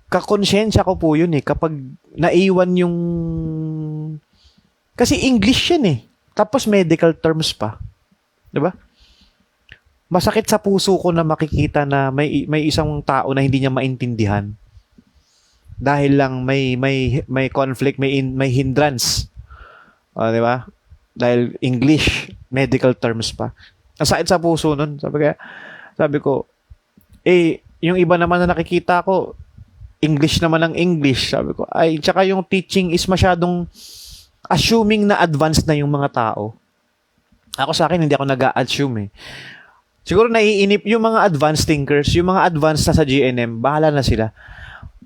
kakonsensya ko po yun kapag naiwan yung... Kasi English yan tapos medical terms pa. 'Di ba? Masakit sa puso ko na makikita na may isang tao na hindi niya maintindihan. Dahil lang may conflict, may hindrance. 'Di ba? Dahil English, medical terms pa. Ang sakit sa puso nun. Sabi ko, yung iba naman na nakikita ko, English naman ang English. Sabi ko, tsaka yung teaching is masyadong assuming na advanced na yung mga tao. Ako sa akin, hindi ako nag-a-assume Siguro naiinip yung mga advanced thinkers, yung mga advanced na sa GNM, bahala na sila.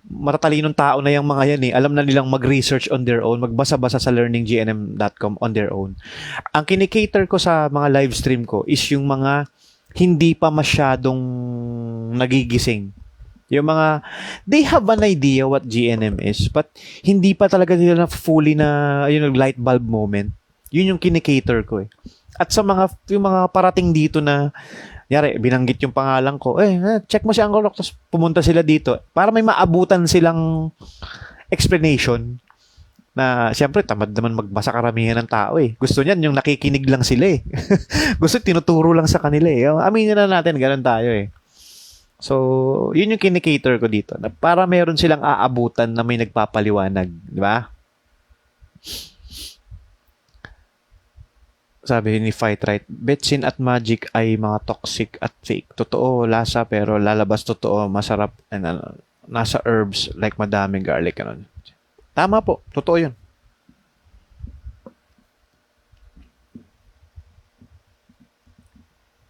Matatalinong tao na yung mga yan Alam na nilang mag-research on their own, magbasa-basa sa learninggnm.com on their own. Ang kinikater ko sa mga live stream ko is yung mga hindi pa masyadong nagigising. Yung mga, they have an idea what GNM is, but hindi pa talaga nila na fully na, light bulb moment. Yun yung kinikater ko At sa yung mga parating dito na, yari, binanggit yung pangalan ko, check mo si Uncle Rock, tapos pumunta sila dito, para may maabutan silang explanation na, siyempre, tamad naman magbasa karamihan ng tao Gusto niyan, yung nakikinig lang sila Gusto, tinuturo lang sa kanila Aminin na natin, ganun tayo So, yun yung kinikater ko dito. Na para meron silang aabutan na may nagpapaliwanag. Di ba? Sabi ni Fight Right, Betsin at Magic ay mga toxic at fake. Totoo, lasa pero lalabas totoo, masarap. And, nasa herbs like madaming garlic. Tama po, totoo yun.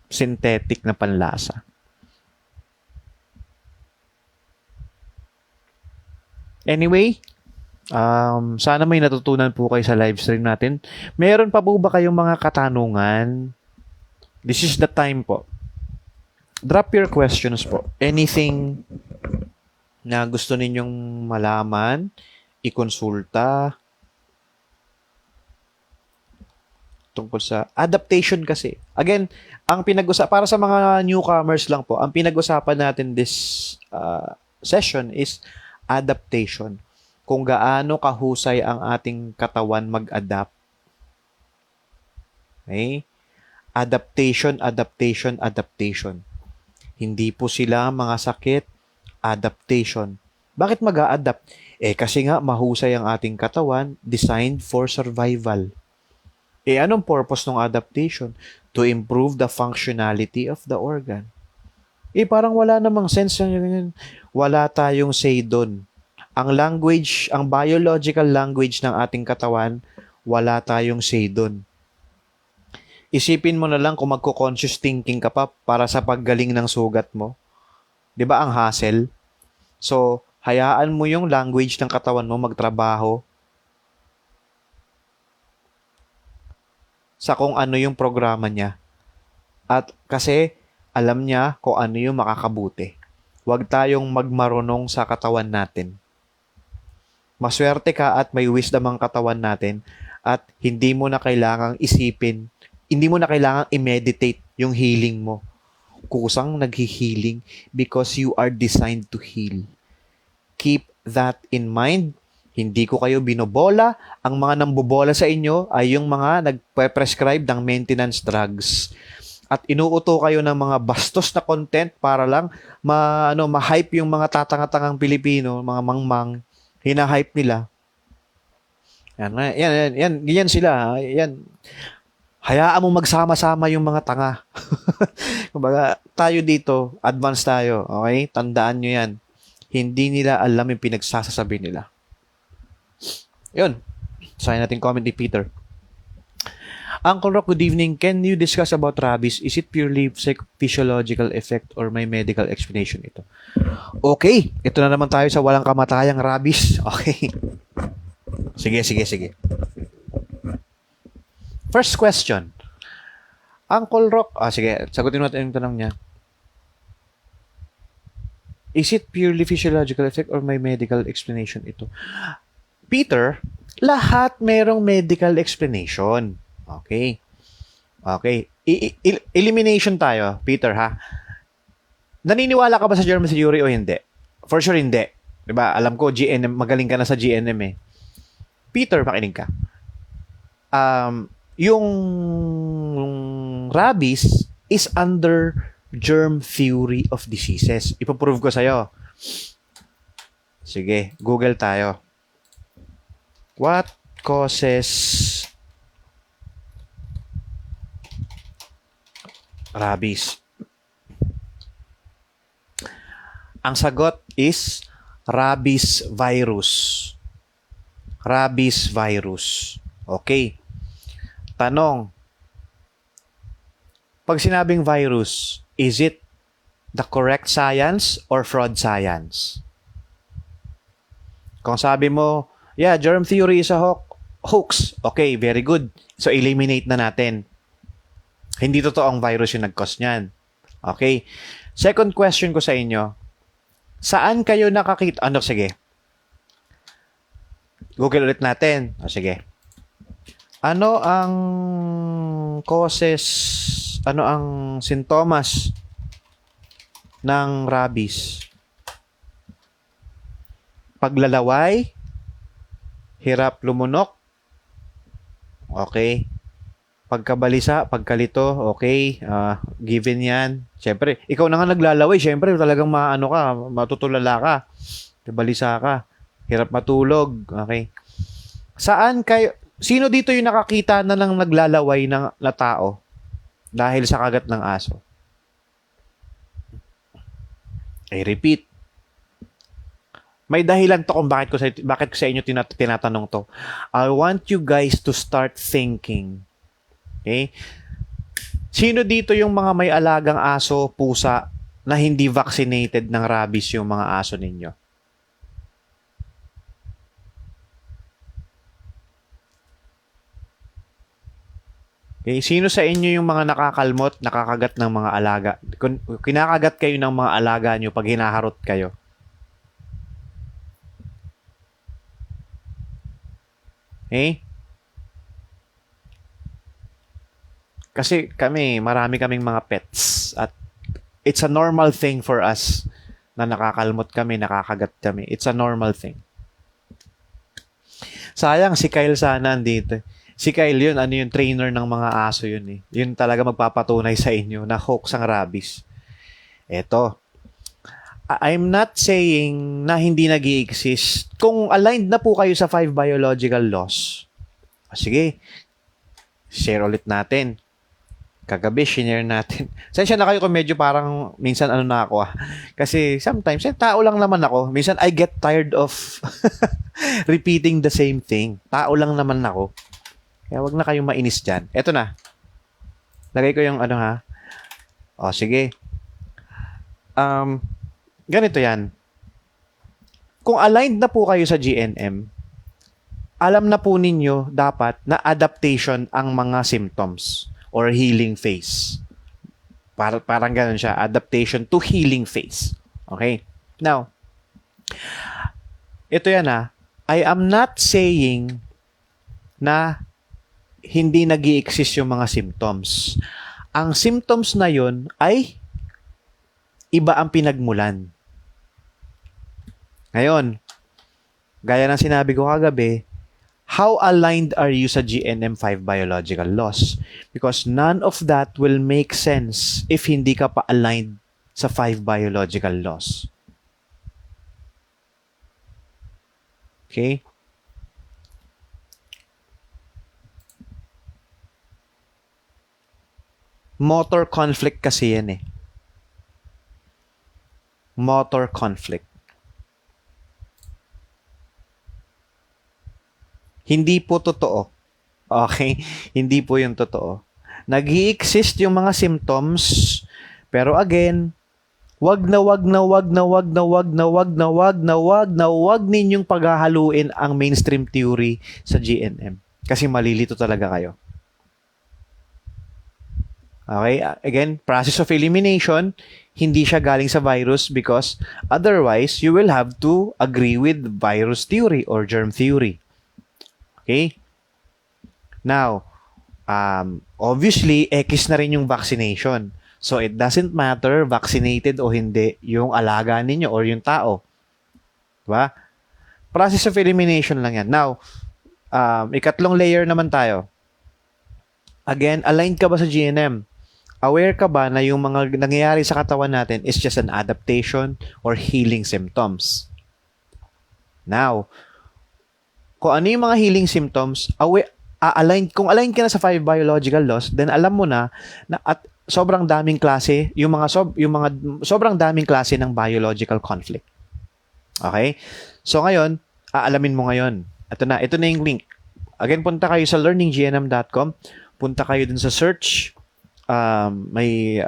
Synthetic na panlasa. Anyway, sana may natutunan po kayo sa live stream natin. Meron pa po ba kayong mga katanungan? This is the time po. Drop your questions po. Anything na gusto ninyong malaman, ikonsulta, tungkol sa adaptation kasi. Again, para sa mga newcomers lang po, ang pinag-usapan natin this session is adaptation. Kung gaano kahusay ang ating katawan mag-adapt. Okay? Adaptation. Hindi po sila mga sakit. Adaptation. Bakit mag-a-adapt? Kasi nga mahusay ang ating katawan, designed for survival. Anong purpose ng adaptation? To improve the functionality of the organ. Parang wala namang sense yan. Wala tayong say doon. Ang biological language ng ating katawan, wala tayong say doon. Isipin mo na lang kung magko-conscious thinking ka pa para sa paggaling ng sugat mo. 'Di ba ang hassle? So, hayaan mo yung language ng katawan mo magtrabaho sa kung ano yung programa niya. At kasi alam niya kung ano yung makakabuti. Huwag tayong magmarunong sa katawan natin. Maswerte ka at may wisdom ang katawan natin at hindi mo na kailangang isipin, hindi mo na kailangang i-meditate yung healing mo. Kusang naghi-healing because you are designed to heal. Keep that in mind. Hindi ko kayo binobola. Ang mga nambobola sa inyo ay yung mga nagpe-prescribe ng maintenance drugs. At inuuto kayo ng mga bastos na content para lang ma-hype yung mga tatanga-tangang Pilipino, mga mangmang, hina-hype nila. Yan sila. Yan. Hayaan mo magsama-sama yung mga tanga. Kumbaga, tayo dito, advance tayo, okay? Tandaan nyo yan. Hindi nila alam yung pinagsasasabi nila. Yun. Sign natin comment ni Peter. Uncle Rock, good evening. Can you discuss about rabies? Is it purely physiological effect or may medical explanation ito? Okay. Ito na naman tayo sa walang kamatayang rabies. Okay. Sige. First question. Uncle Rock, sige, sagutin natin yung tanong niya. Is it purely physiological effect or may medical explanation ito? Peter, lahat merong medical explanation. Okay. Elimination tayo, Peter, ha? Naniniwala ka ba sa germ theory o hindi? For sure hindi. Diba? Alam ko, GNM, magaling ka na sa GNM eh. Peter, makinig ka. Yung rabies is under germ theory of diseases. Ipaprove ko sa'yo. Sige, Google tayo. What causes rabies? Ang sagot is rabies virus. Rabies virus. Okay. Tanong, pag sinabing virus, is it the correct science or fraud science? Kung sabi mo, yeah, germ theory is a hoax. Okay, very good. So, eliminate na natin. Hindi totoo ang virus yung nag-cause niyan. Okay. Second question ko sa inyo, saan kayo nakakita? Sige. Google ulit natin. Sige. Ano ang causes, ano ang sintomas ng rabies? Paglalaway, hirap lumunok, okay. Pagkabalisa, pagkalito, okay. Given yan. Siyempre, ikaw na nga naglalaway, siyempre talagang matutulala ka. Balisa ka. Hirap matulog, okay. Saan kayo, sino dito yung nakakita na ng naglalaway na tao dahil sa kagat ng aso? I repeat. May dahilan to kung bakit ko sa inyo tinatanong to. I want you guys to start thinking. Okay? Sino dito yung mga may alagang aso, pusa, na hindi vaccinated ng rabies yung mga aso ninyo? Okay, sino sa inyo yung mga nakakalmot, nakakagat ng mga alaga? Kinakagat kayo ng mga alaga nyo pag hinaharot kayo. Okay? Kasi marami kaming mga pets at it's a normal thing for us na nakakalmot kami, nakakagat kami. It's a normal thing. Sayang si Kyle sana andito. Si Kyle yun, yung trainer ng mga aso yun eh. Yun talaga magpapatunay sa inyo na hoax ang rabies. Eto. I'm not saying na hindi nag-i-exist. Kung aligned na po kayo sa 5 biological laws, sige, share ulit natin. Kagabi, share natin. Sensya na kayo kung medyo parang minsan na ako Kasi sometimes, tao lang naman ako. Minsan I get tired of repeating the same thing. Tao lang naman ako. Kaya wag na kayong mainis dyan. Eto na. Lagay ko yung sige. Ganito yan. Kung aligned na po kayo sa GNM, alam na po ninyo dapat na adaptation ang mga symptoms or healing phase. Parang ganun siya. Adaptation to healing phase. Okay? Now, ito yan I am not saying na hindi nag-i-exist yung mga symptoms. Ang symptoms na yun ay iba ang pinagmulan. Ngayon, gaya ng sinabi ko kagabi, how aligned are you sa GNM5 biological laws? Because none of that will make sense if hindi ka pa aligned sa 5 biological laws. Okay? Motor conflict kasi yan eh. Motor conflict. Hindi po totoo. Okay? Hindi po yung totoo. Nag-i-exist yung mga symptoms, pero again, wag ninyong paghahaluin ang mainstream theory sa GNM. Kasi malilito talaga kayo. Okay? Again, process of elimination, hindi siya galing sa virus because otherwise, you will have to agree with virus theory or germ theory. Okay? Now, obviously, X na rin yung vaccination. So, it doesn't matter vaccinated o hindi yung alaga ninyo or yung tao. Diba? Process of elimination lang yan. Now, ikatlong layer naman tayo. Again, aligned ka ba sa GNM? Aware ka ba na yung mga nangyayari sa katawan natin is just an adaptation or healing symptoms? Now, kung ano yung mga healing symptoms, kung aligned ka na sa 5 biological laws, then alam mo na at sobrang daming klase, yung mga sobrang daming klase ng biological conflict. Okay? So ngayon, aalamin mo ngayon. Ito na yung link. Again, punta kayo sa learninggnm.com. Punta kayo dun sa search. May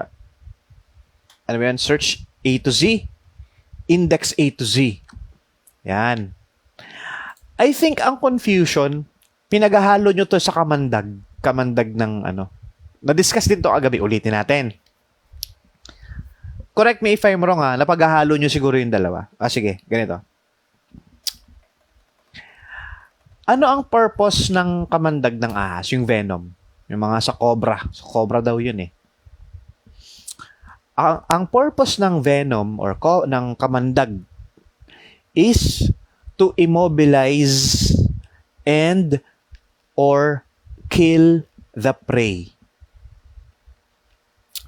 search A to Z. Index A to Z. Yan. I think ang confusion, pinaghahalo nyo to sa kamandag ng na-discuss din to kagabi, ulitin natin. Correct me if I'm wrong napaghahalo nyo siguro yung dalawa. Sige, ganito. Ano ang purpose ng kamandag ng ahas, yung venom? Yung mga sa cobra. Sa cobra daw yun eh. Ang purpose ng venom or ng kamandag is to immobilize and or kill the prey.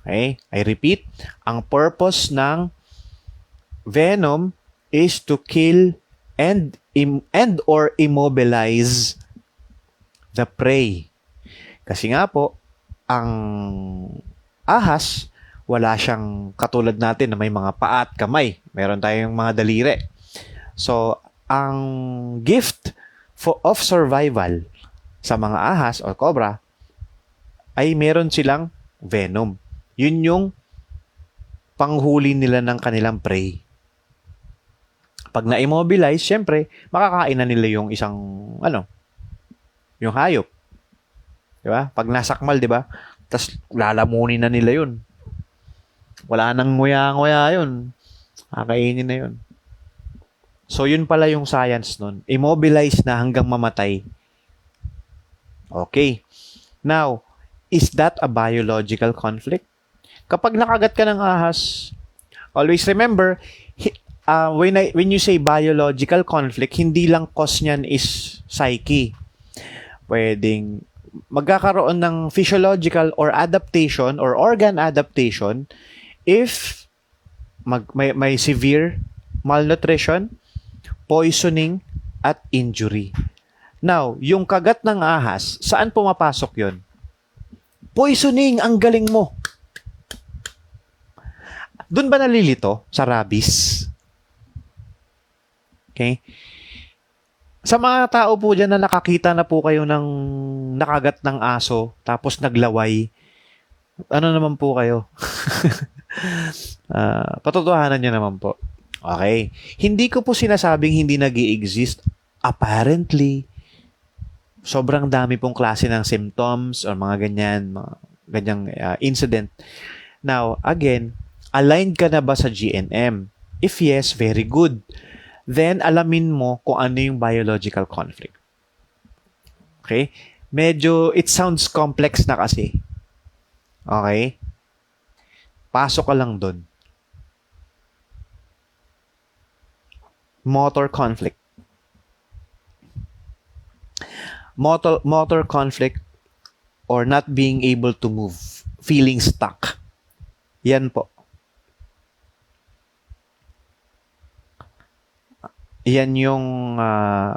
Okay? I repeat, ang purpose ng venom is to kill and or immobilize the prey. Kasi nga po, ang ahas, wala siyang katulad natin na may mga paa at kamay. Meron tayong mga daliri. So, ang gift of survival sa mga ahas o cobra ay meron silang venom. Yun yung panghuli nila ng kanilang prey. Pag na-immobilize, syempre, makakain na nila yung isang, yung hayop. Diba? Pag nasakmal, diba? Tapos lalamunin na nila yun. Wala nang nguya-nguya yun. Kakainin na yun. So, yun pala yung science nun. Immobilize na hanggang mamatay. Okay. Now, is that a biological conflict? Kapag nakagat ka ng ahas, always remember, when you say biological conflict, hindi lang cause niyan is psyche. Pwedeng magkakaroon ng physiological or adaptation or organ adaptation if may severe malnutrition, poisoning, at injury. Now, yung kagat ng ahas, saan pumapasok yon? Poisoning, ang galing mo. Doon ba nalilito? Sa rabies? Okay? Sa mga tao po dyan na nakakita na po kayo ng nakagat ng aso, tapos naglaway, ano naman po kayo? Patotohanan nyo naman po. Okay. Hindi ko po sinasabing hindi nag-i-exist. Apparently, sobrang dami pong klase ng symptoms or mga ganyang incident. Now, again, aligned ka na ba sa GNM? If yes, very good. Then, alamin mo kung ano yung biological conflict. Okay? Medyo, it sounds complex na kasi. Okay? Pasok ka lang dun. Motor conflict. Motor conflict or not being able to move. Feeling stuck. Yan po. Yan yung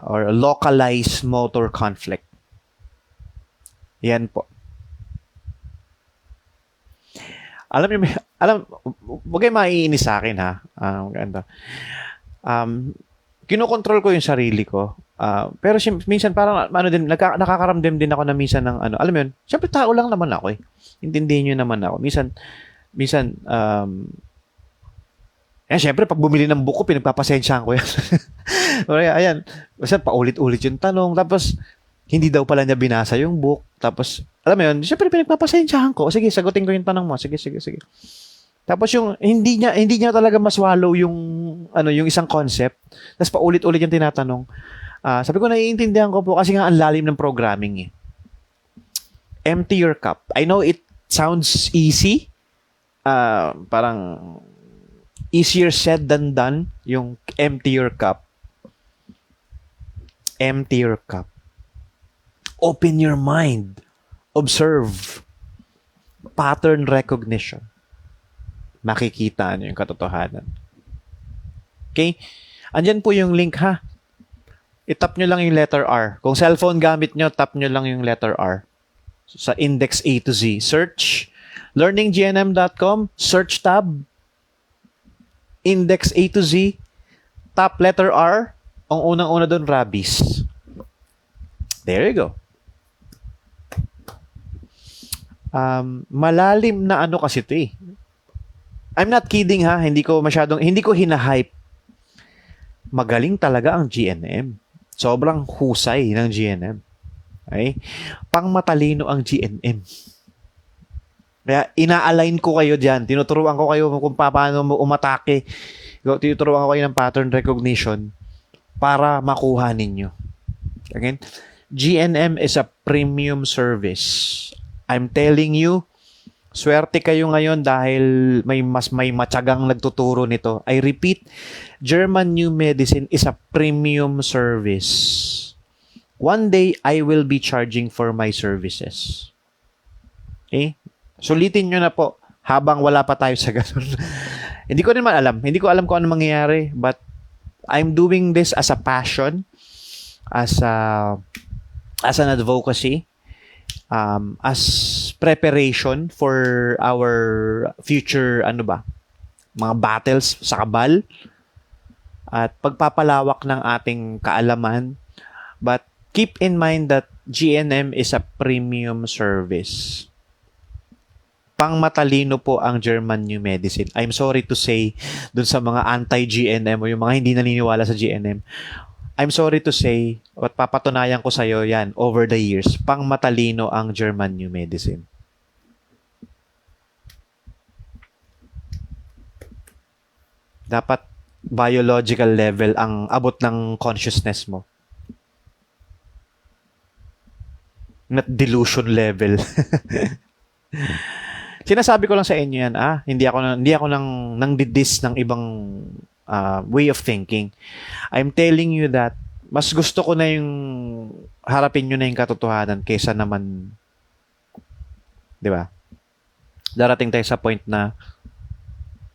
or localized motor conflict. Yan po. Alam niyo, wag kayong maiinis sa akin, ha? Ganito. Kinokontrol ko yung sarili ko. Pero minsan parang ano din, nakakaramdam din ako na minsan ng ano, alam mo yun, syempre tao lang naman ako eh. Intindihin niyo naman ako. Minsan, syempre pag bumili ng buko, pinagpapasensyahan ko yan. Ayan, basta paulit-ulit yung tanong, tapos hindi daw pala niya binasa yung book, tapos alam mo yun, syempre pinagpapasensyahan ko. Sige, sagutin ko yung tanong mo. Sige. Tapos yung hindi niya talaga maswallow yung yung isang concept. Tapos paulit-ulit yung tinatanong. Sabi ko naiintindihan ko po kasi nga ang lalim ng programming eh. Empty your cup. I know it sounds easy. Parang easier said than done yung empty your cup. Empty your cup. Open your mind. Observe. Pattern recognition. Makikita nyo yung katotohanan. Okay? Andyan po yung link ha. I-tap nyo lang yung letter R. Kung cellphone gamit nyo, tap nyo lang yung letter R. Sa index A to Z. Search. learninggnm.com. Search tab. Index A to Z. Tap letter R. Ang unang-una doon, rabies. There you go. Malalim na ano kasi ito eh. I'm not kidding ha, hindi ko hinahype. Magaling talaga ang GNM. Sobrang husay ng GNM. Okay? Pangmatalino ang GNM. Kaya ina-align ko kayo diyan. Tinuturuan ko kayo kung paano umatake. Tinuturuan ko kayo ng pattern recognition para makuha ninyo. Again, GNM is a premium service. I'm telling you, swerte kayo ngayon dahil may matyagang nagtuturo nito. I repeat, German New Medicine is a premium service. One day, I will be charging for my services. Okay? Sulitin nyo na po habang wala pa tayo sa ganun. Hindi ko alam. Hindi ko alam kung ano mangyayari. But I'm doing this as a passion, as an advocacy, as preparation for our future mga battles sa kabal at pagpapalawak ng ating kaalaman. But keep in mind that GNM is a premium service. Pangmatalino po ang German New Medicine. I'm sorry to say dun sa mga anti-GNM o yung mga hindi naniniwala sa GNM. I'm sorry to say, at papatunayan ko sa'yo yan over the years, pangmatalino ang German New Medicine. Dapat biological level ang abot ng consciousness mo. Not delusion level. Sinasabi ko lang sa inyo yan, hindi ako nang didis ng ibang way of thinking. I'm telling you that mas gusto ko na yung harapin nyo na yung katotohanan kaysa naman, di ba? Darating tayo sa point na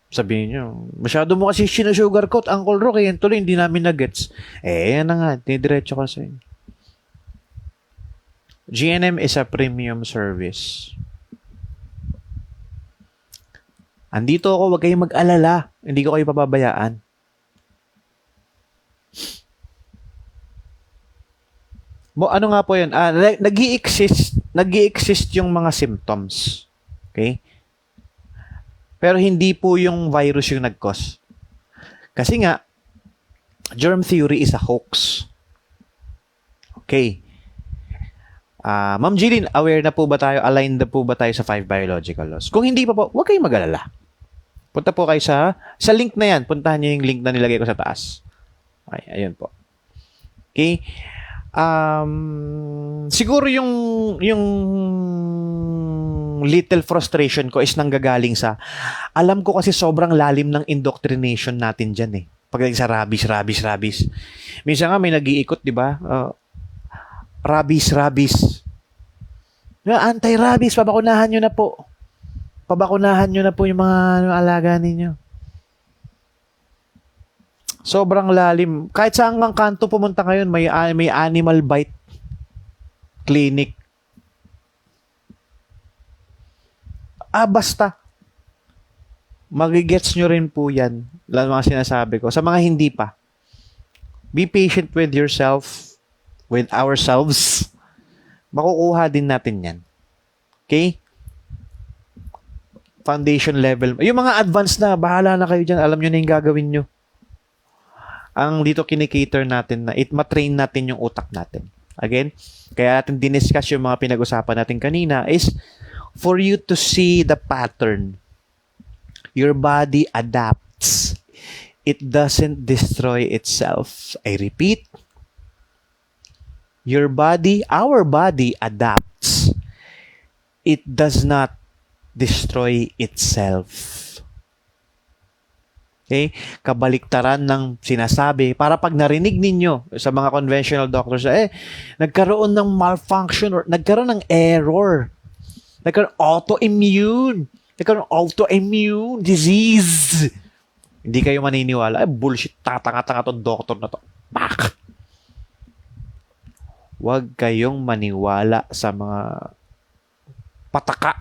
sabihin nyo, masyado mo kasi sinusugarcoat, Uncle Rock, yan tuloy, hindi namin na-gets. Yan na nga, dinidiretso ko sa inyo. GNM is a premium service. Andito ako, wag kayong mag-alala. Hindi ko kayo pababayaan. Ano nga po yun? Nag-i-exist yung mga symptoms. Okay? Pero hindi po yung virus yung nag-cause. Kasi nga, germ theory is a hoax. Okay. Ma'am Jeline, aware na po ba tayo? Aligned na po ba tayo sa 5 biological laws? Kung hindi pa po, huwag kayong mag-alala. Punta po kayo sa link na yan. Puntahan niyo yung link na nilagay ko sa taas. Okay, ayun po. Okay. Siguro yung little frustration ko is nanggagaling sa, alam ko kasi sobrang lalim ng indoctrination natin dyan eh. Pagdating sa rabies. Minsan nga may nag-iikot, di ba? Rabies. Anti-rabies, pabakunahan nyo na po. Yung mga alaga ninyo. Sobrang lalim. Kahit saan ang kanto pumunta ngayon, may animal bite clinic. Basta. Magigets nyo rin po yan, mga sinasabi ko. Sa mga hindi pa, be patient with yourself, with ourselves. Makukuha din natin yan. Okay? Foundation level. Yung mga advanced na, bahala na kayo dyan. Alam nyo na yung gagawin nyo. Ang dito kinikater natin na matrain natin yung utak natin. Again, kaya natin diniscuss yung mga pinag-usapan natin kanina is for you to see the pattern. Your body adapts. It doesn't destroy itself. I repeat, our body adapts. It does not destroy itself. Okay? Kabaliktaran ng sinasabi para pag narinig ninyo sa mga conventional doctors, nagkaroon ng malfunction or nagkaroon ng error. Nagkaroon autoimmune disease. Hindi kayo maniniwala. Bullshit. Tatanga-tanga tong doktor na to. Bak! Huwag kayong maniwala sa mga pataka.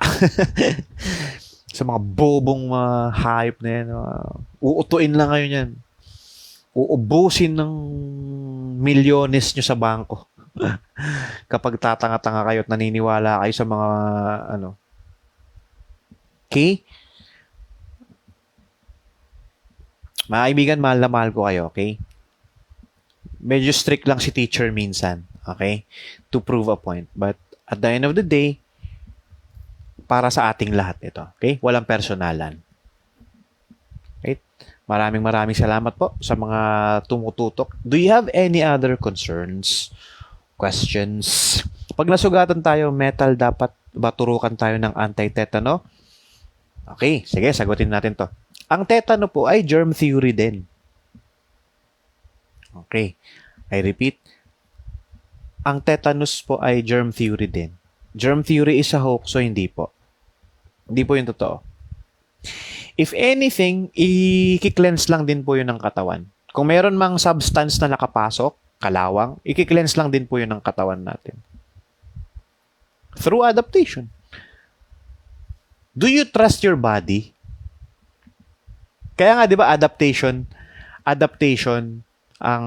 Sa mga bobong hype na yan. Uutuin lang kayo yan. Uubusin ng milyones nyo sa bangko. Kapag tatanga-tanga kayo at naniniwala kayo sa mga Okay? Mga kaibigan, mahal na mahal ko kayo, okay? Medyo strict lang si teacher minsan, okay? To prove a point. But at the end of the day, para sa ating lahat ito, okay? Walang personalan. Okay? Maraming salamat po sa mga tumututok. Do you have any other concerns, questions? Pag nasugatan tayo, metal, dapat ba turukan tayo ng anti-tetano? Okay, sige, sagutin natin to. Ang tetano po ay germ theory din. Okay, I repeat. Ang tetanus po ay germ theory din. Germ theory is a hoax, so hindi po. Hindi po yung totoo. If anything, i-cleanse lang din po yun ng katawan. Kung meron mang substance na nakapasok, kalawang, i-cleanse lang din po yun ng katawan natin. Through adaptation. Do you trust your body? Kaya nga, di ba, adaptation ang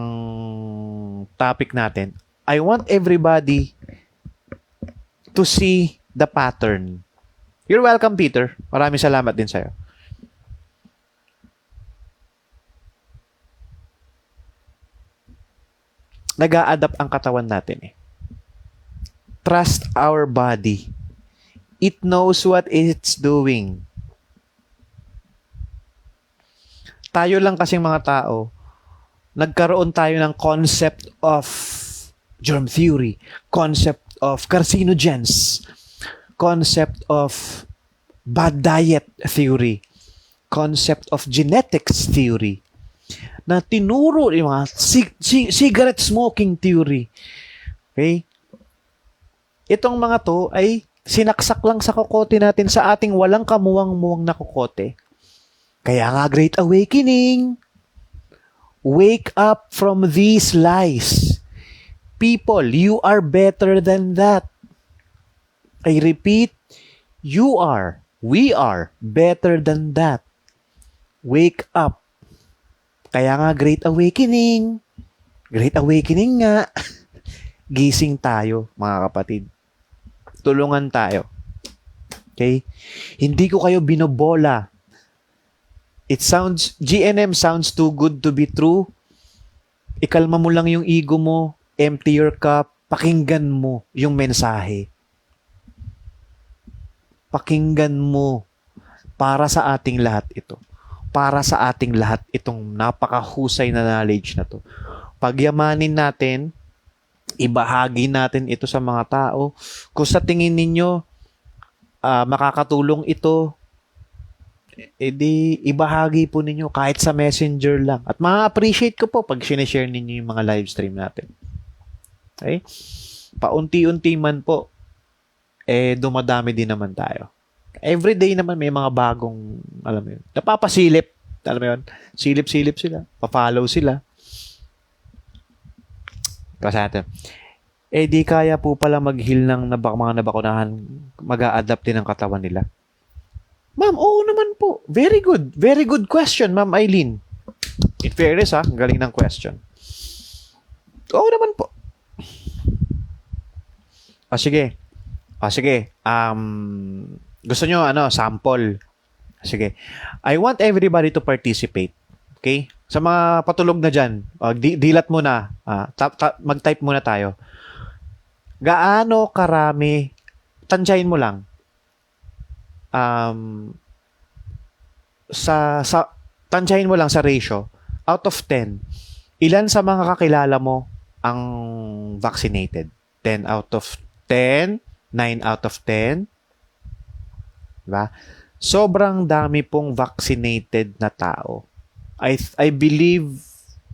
topic natin. I want everybody to see the pattern. You're welcome, Peter. Maraming salamat din sa'yo. Nag-a-adapt ang katawan natin eh. Trust our body. It knows what it's doing. Tayo lang kasing mga tao, nagkaroon tayo ng concept of germ theory, concept of carcinogens, concept of bad diet theory, concept of genetics theory, na tinuro yung mga cigarette smoking theory. Okay? Itong mga to ay sinaksak lang sa kokote natin sa ating walang kamuwang-muwang na kokote. Kaya nga, Great Awakening. Wake up from these lies. People, you are better than that. I repeat, we are better than that. Wake up. Kaya nga, Great Awakening. Great Awakening nga. Gising tayo, mga kapatid. Tulungan tayo. Okay? Hindi ko kayo binobola. GNM sounds too good to be true. Ikalma mo lang yung ego mo, empty your cup, pakinggan mo yung mensahe. Pakinggan mo. Para sa ating lahat ito. Para sa ating lahat itong napakahusay na knowledge na to. Pagyamanin natin, ibahagi natin ito sa mga tao. Kung sa tingin ninyo, makakatulong ito, edi ibahagi po ninyo kahit sa messenger lang. At ma-appreciate ko po pag sinishare ninyo yung mga live stream natin. Okay? Paunti-unti man po, dumadami din naman tayo. Everyday naman may mga bagong, alam mo yun, napapasilip. Alam mo yun, silip-silip sila. Pa-follow sila. Kasi natin, di kaya po pala mag-heal ng mga nabakunahan, mag-a-adapt din ang katawan nila. Ma'am, oo naman po. Very good. Very good question, Ma'am Eileen. In fairness, galing ng question. Oo naman po. Sige. Sige. Gusto nyo, sample. Sige. I want everybody to participate. Okay? Sa mga patulog na dyan, dilat muna. Mag-type muna tayo. Gaano karami, tansyahin mo lang, tansyahin mo lang sa ratio, out of 10, ilan sa mga kakilala mo ang vaccinated? 10 out of 10, 9 out of 10, diba? Sobrang dami pong vaccinated na tao. I believe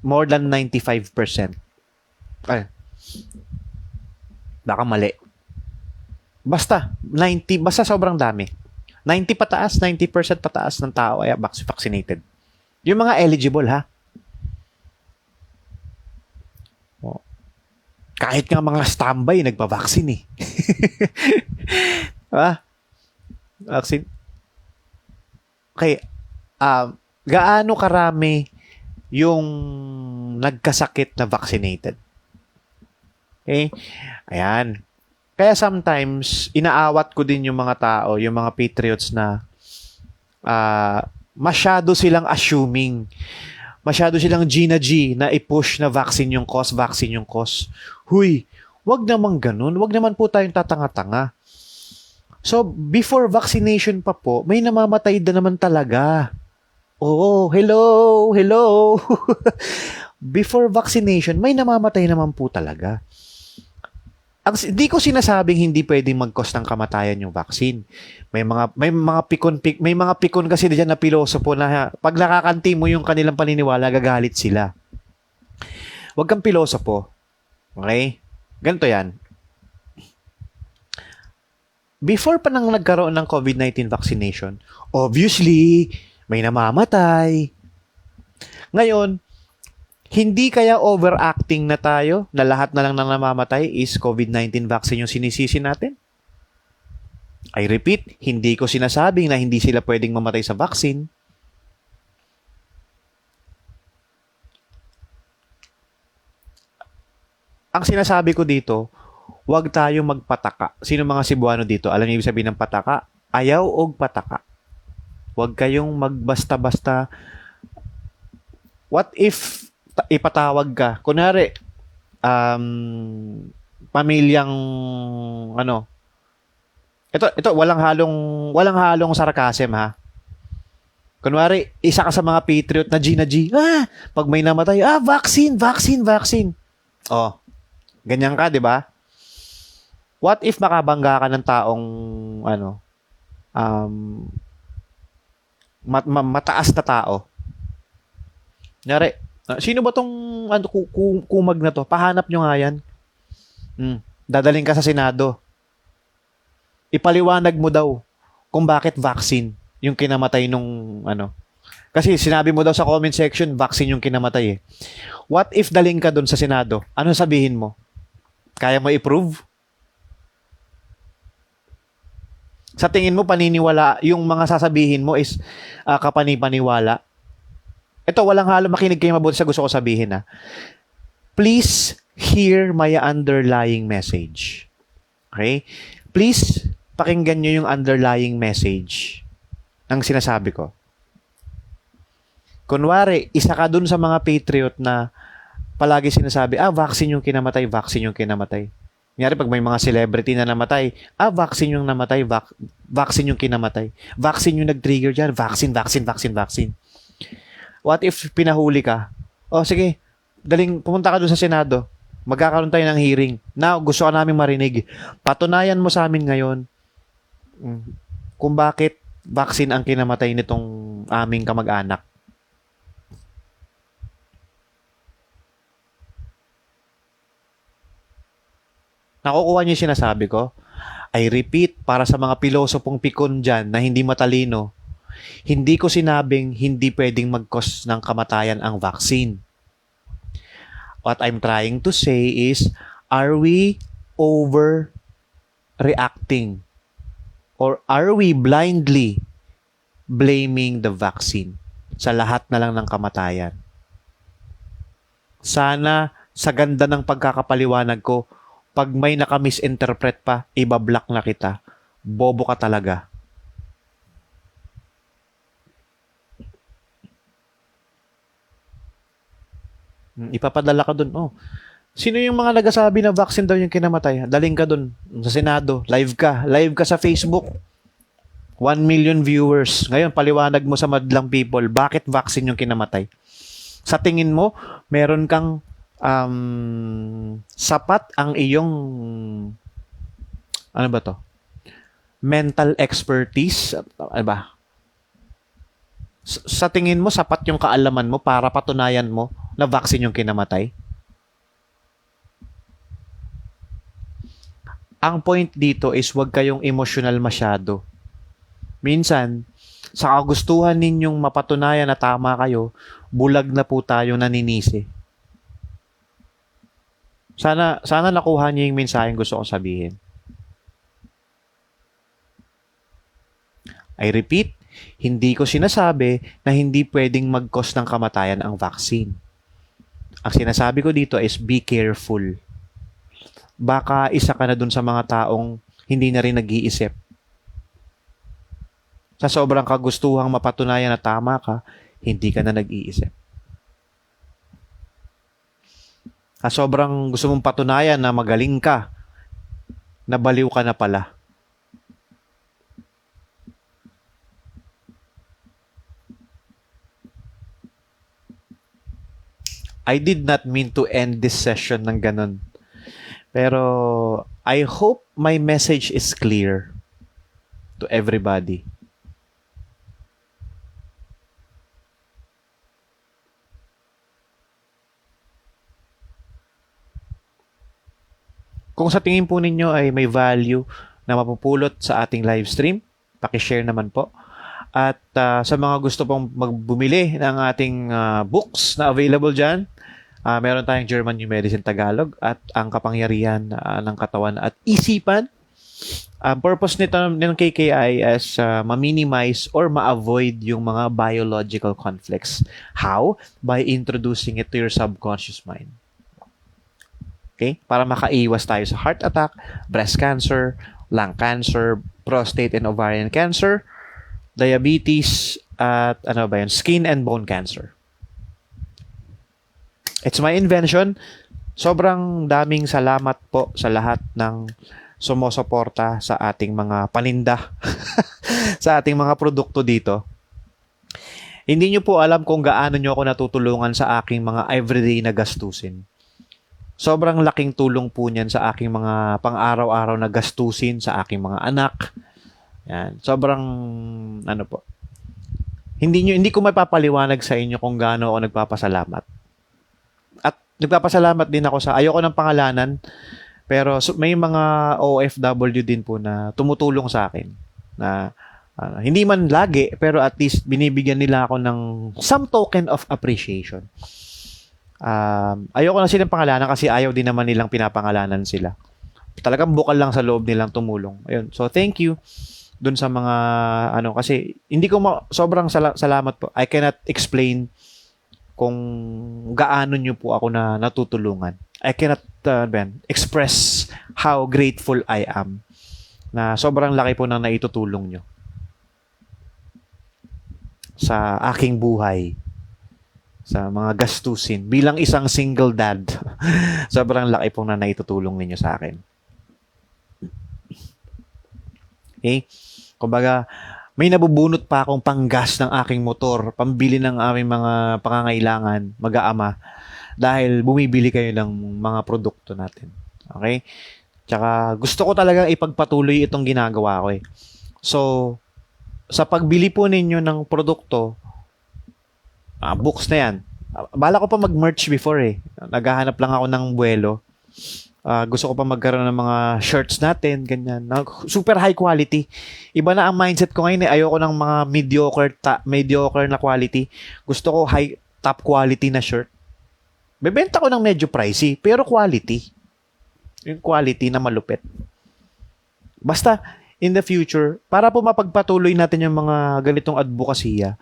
more than 95%. Ay, baka mali. Basta sobrang dami. 90% pataas ng tao ay vaccinated. Yung mga eligible, ha? Kahit nga mga standby, nagpa-vaccine eh. Vaccine. Okay. Gaano karami yung nagkasakit na vaccinated? Okay? Ayan. Kaya sometimes, inaawat ko din yung mga tao, yung mga patriots na masyado silang assuming, masyado silang G na i-push na vaccine yung cause. Huy, wag naman ganun. Wag naman po tayong tatanga-tanga. So, before vaccination pa po, may namamatay na naman talaga. Oo, hello. Before vaccination, may namamatay naman po talaga. Hindi ko sinasabing hindi pwedeng mag-cause ng kamatayan yung vaccine. May mga pikon kasi diyan na pilosopo na pag nakakanti mo yung kanilang paniniwala, gagalit sila. Huwag kang pilosopo. Okay? Ganito yan. Before pa nang nagkaroon ng COVID-19 vaccination, obviously, may namamatay. Ngayon, hindi kaya overacting na tayo na lahat na lang nang namamatay is COVID-19 vaccine yung sinisisi natin? I repeat, hindi ko sinasabing na hindi sila pwedeng mamatay sa vaccine. Ang sinasabi ko dito, huwag tayo magpataka. Sino mga Cebuano dito? Alam niyo ibig sabihin ng pataka? Ayaw og pataka. Huwag kayong magbasta-basta. What if ipatawag ka? Kunwari, pamilyang, ito, walang halong sarcasm, ha? Kunwari, isa ka sa mga patriot na G, pag may namatay, vaccine. Oh, ganyan ka, di ba? What if makabangga ka ng taong, mataas na tao? Kunyari, sino ba tong kumag na to? Pahanap nyo nga yan. Dadaling ka sa Senado. Ipaliwanag mo daw kung bakit vaccine yung kinamatay nung Kasi sinabi mo daw sa comment section, vaccine yung kinamatay eh. What if daling ka doon sa Senado? Ano sabihin mo? Kaya mo i-prove? Sa tingin mo, paniniwala, yung mga sasabihin mo is kapanipaniwala? Ito, walang halo, makinig kayo mabuti sa gusto ko sabihin, ha. Please hear my underlying message. Okay? Please, pakinggan nyo yung underlying message ng sinasabi ko. Kunwari, isa ka dun sa mga patriot na palagi sinasabi, vaccine yung kinamatay. Kunyari, pag may mga celebrity na namatay, vaccine yung namatay, vaccine yung kinamatay. Vaccine yung nag-trigger dyan. Vaccine. What if pinahuli ka? Sige, pumunta ka doon sa Senado. Magkakaroon tayo ng hearing. Now, gusto ka namin marinig. Patunayan mo sa amin ngayon kung bakit vaccine ang kinamatay nitong aming kamag-anak. Nakukuha niyo yung sinasabi ko? I repeat, para sa mga pilosopong pikon dyan na hindi matalino, hindi ko sinabing hindi pwedeng mag-cause ng kamatayan ang vaccine. What I'm trying to say is, are we overreacting? Or are we blindly blaming the vaccine sa lahat na lang ng kamatayan. Sana sa ganda ng pagkakapaliwanag ko, pag may naka-misinterpret pa, ibablock na kita. Bobo ka talaga. Ipapadala ka dun. Oh. Sino yung mga nagsasabi na vaccine daw yung kinamatay? Daling ka dun sa Senado. Live ka. Live ka sa Facebook. 1 million viewers. Ngayon, paliwanag mo sa madlang people, bakit vaccine yung kinamatay? Sa tingin mo, meron kang sapat ang iyong ano ba to? Mental expertise? Ano ba? Sa tingin mo, sapat yung kaalaman mo para patunayan mo na vaccine yung kinamatay? Ang point dito is huwag kayong emotional masyado. Minsan, sa kagustuhan ninyong mapatunayan na tama kayo, bulag na po tayo naninisi. Sana nakuha niyo yung mensaheng gusto kong sabihin. I repeat, hindi ko sinasabi na hindi pwedeng mag-cause ng kamatayan ang vaccine. Ang sinasabi ko dito is be careful. Baka isa ka na dun sa mga taong hindi na rin nag-iisip. Sa sobrang kagustuhang mapatunayan na tama ka, hindi ka na nag-iisip. Sa sobrang gusto mong patunayan na magaling ka, nabaliw ka na pala. I did not mean to end this session ng ganun. Pero I hope my message is clear to everybody. Kung sa tingin po ninyo ay may value na mapupulot sa ating live stream, paki-share naman po. At sa mga gusto pong magbumili ng ating books na available dyan, meron tayong German New Medicine Tagalog at ang kapangyarihan ng katawan at isipan. Ang purpose nito ng KKI is ma-minimize or ma-avoid yung mga biological conflicts. How? By introducing it to your subconscious mind. Okay? Para makaiwas tayo sa heart attack, breast cancer, lung cancer, prostate and ovarian cancer, diabetes, at skin and bone cancer. It's my invention. Sobrang daming salamat po sa lahat ng sumusuporta sa ating mga paninda, sa ating mga produkto dito. Hindi nyo po alam kung gaano nyo ako natutulungan sa aking mga everyday na gastusin. Sobrang laking tulong po niyan sa aking mga pang-araw-araw na gastusin sa aking mga anak. Yan. Sobrang po. Hindi ko mapapaliwanag sa inyo kung gaano ako nagpapasalamat. At nagpapasalamat din ako ayoko ng pangalanan, pero may mga OFW din po na tumutulong sa akin na hindi man lagi, pero at least binibigyan nila ako ng some token of appreciation. Ayoko na silang pangalanan kasi ayaw din naman nilang pinapangalanan sila. Talagang bukal lang sa loob nilang tumulong. Ayun. So, thank you dun sa mga, kasi hindi ko sobrang salamat po. I cannot explain kung gaano nyo po ako na natutulungan. I cannot express how grateful I am na sobrang laki po ng naitutulong nyo sa aking buhay, sa mga gastusin. Bilang isang single dad, sobrang laki pong na naitutulong ninyo sa akin. Okay? Kumbaga, may nabubunot pa akong panggas ng aking motor, pambili ng aming mga pangangailangan, mag-aama, dahil bumibili kayo ng mga produkto natin. Okay? Tsaka, gusto ko talagang ipagpatuloy itong ginagawa ko eh. So, sa pagbili po ninyo ng produkto, books na yan. Bala ko pa mag-merch before eh. Naghahanap lang ako ng buwelo. Gusto ko pa magkaroon ng mga shirts natin, ganyan. Super high quality. Iba na ang mindset ko ngayon eh. Ayoko ng mga mediocre na quality. Gusto ko top quality na shirt. Bebenta ko ng medyo pricey, pero quality. Yung quality na malupit. Basta, in the future, para po mapagpatuloy natin yung mga ganitong advokasya,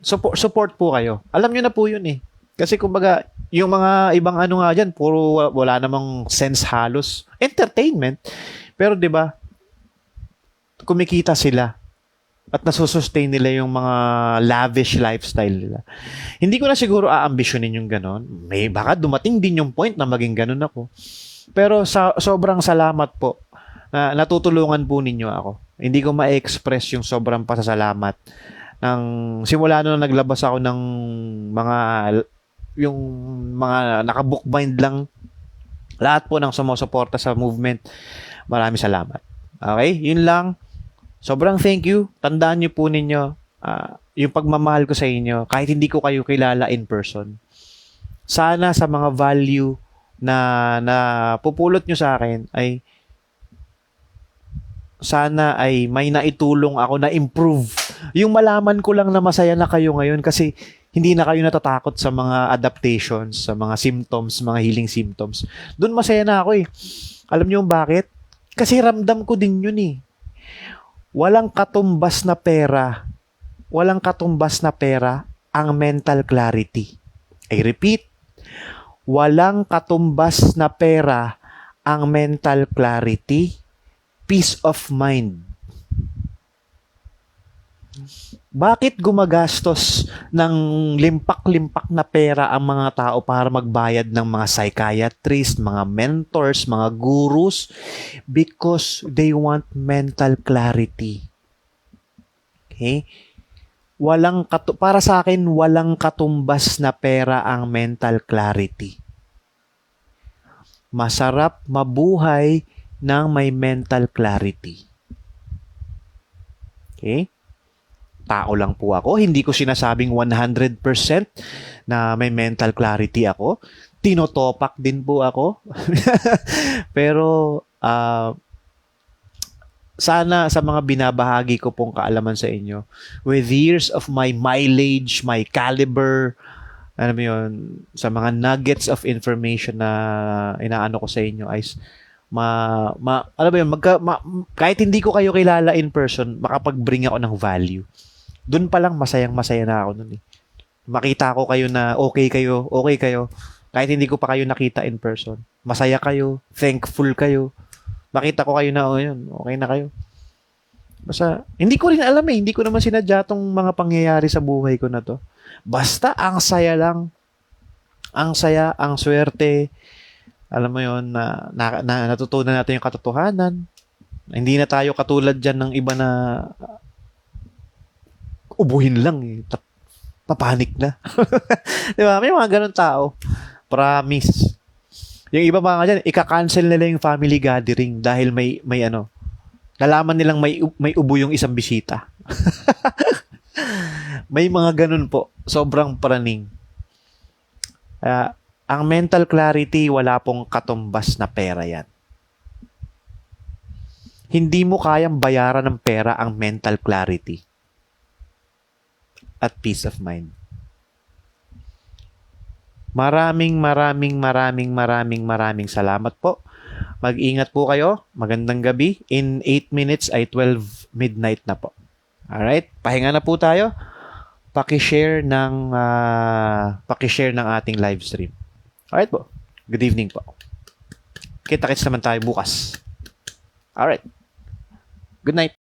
support po kayo. Alam nyo na po yun eh. Kasi kumbaga, yung mga ibang ano nga dyan, puro wala namang sense halos. Entertainment. Pero 'di ba kumikita sila at nasusustain nila yung mga lavish lifestyle nila. Hindi ko na siguro aambisyonin yung ganon. May baka dumating din yung point na maging ganon ako. Pero sobrang salamat po na natutulungan po ninyo ako. Hindi ko ma-express yung sobrang pasasalamat ng simula nung naglabas ako ng mga yung mga nakabookbind lang, lahat po ng sumusuporta sa movement. Maraming salamat. Okay? Yun lang. Sobrang thank you. Tandaan niyo po ninyo yung pagmamahal ko sa inyo kahit hindi ko kayo kilala in person. Sana sa mga value na pupulot nyo sa akin ay sana ay may naitulong ako na improve. Yung malaman ko lang na masaya na kayo ngayon kasi hindi na kayo natatakot sa mga adaptations, sa mga symptoms, mga healing symptoms. Doon masaya na ako eh. Alam niyo bakit? Kasi ramdam ko din yun eh. Walang katumbas na pera ang mental clarity. I repeat, walang katumbas na pera ang mental clarity, peace of mind. Bakit gumagastos ng limpak-limpak na pera ang mga tao para magbayad ng mga psychiatrists, mga mentors, mga gurus? Because they want mental clarity. Okay? Para sa akin, walang katumbas na pera ang mental clarity. Masarap mabuhay ng may mental clarity. Okay? Tao lang po ako. Hindi ko sinasabing 100% na may mental clarity ako. Tinotopak din po ako. Pero sana sa mga binabahagi ko pong kaalaman sa inyo, with years of my mileage, my caliber, alam mo yun, sa mga nuggets of information na inaano ko sa inyo ay alam mo yun, kahit hindi ko kayo kilala in person, makapag-bring ako ng value. Doon pa lang masayang-masaya na ako nun eh. Makita ko kayo na okay kayo, kahit hindi ko pa kayo nakita in person. Masaya kayo, thankful kayo. Makita ko kayo na, yun, okay na kayo. Basta, hindi ko rin alam eh, hindi ko naman sinadya tong mga pangyayari sa buhay ko na to. Basta, ang saya lang. Ang saya, ang swerte. Alam mo yun, na natutunan natin yung katotohanan. Hindi na tayo katulad dyan ng iba na ubuhin lang eh. Papanik na. Di ba? May mga ganun tao. Promise. Yung iba mga dyan, ika-cancel nila yung family gathering dahil may nalaman nilang may ubo yung isang bisita. May mga ganun po. Sobrang praning. Ang mental clarity, wala pong katumbas na pera yan. Hindi mo kayang bayaran ng pera ang mental clarity at peace of mind. Maraming salamat po. Mag-ingat po kayo. Magandang gabi. In 8 minutes ay 12 midnight na po. Alright? Pahinga na po tayo. Paki-share ng ating live stream. Alright po. Good evening po. Kita-kits naman tayo bukas. Alright. Good night.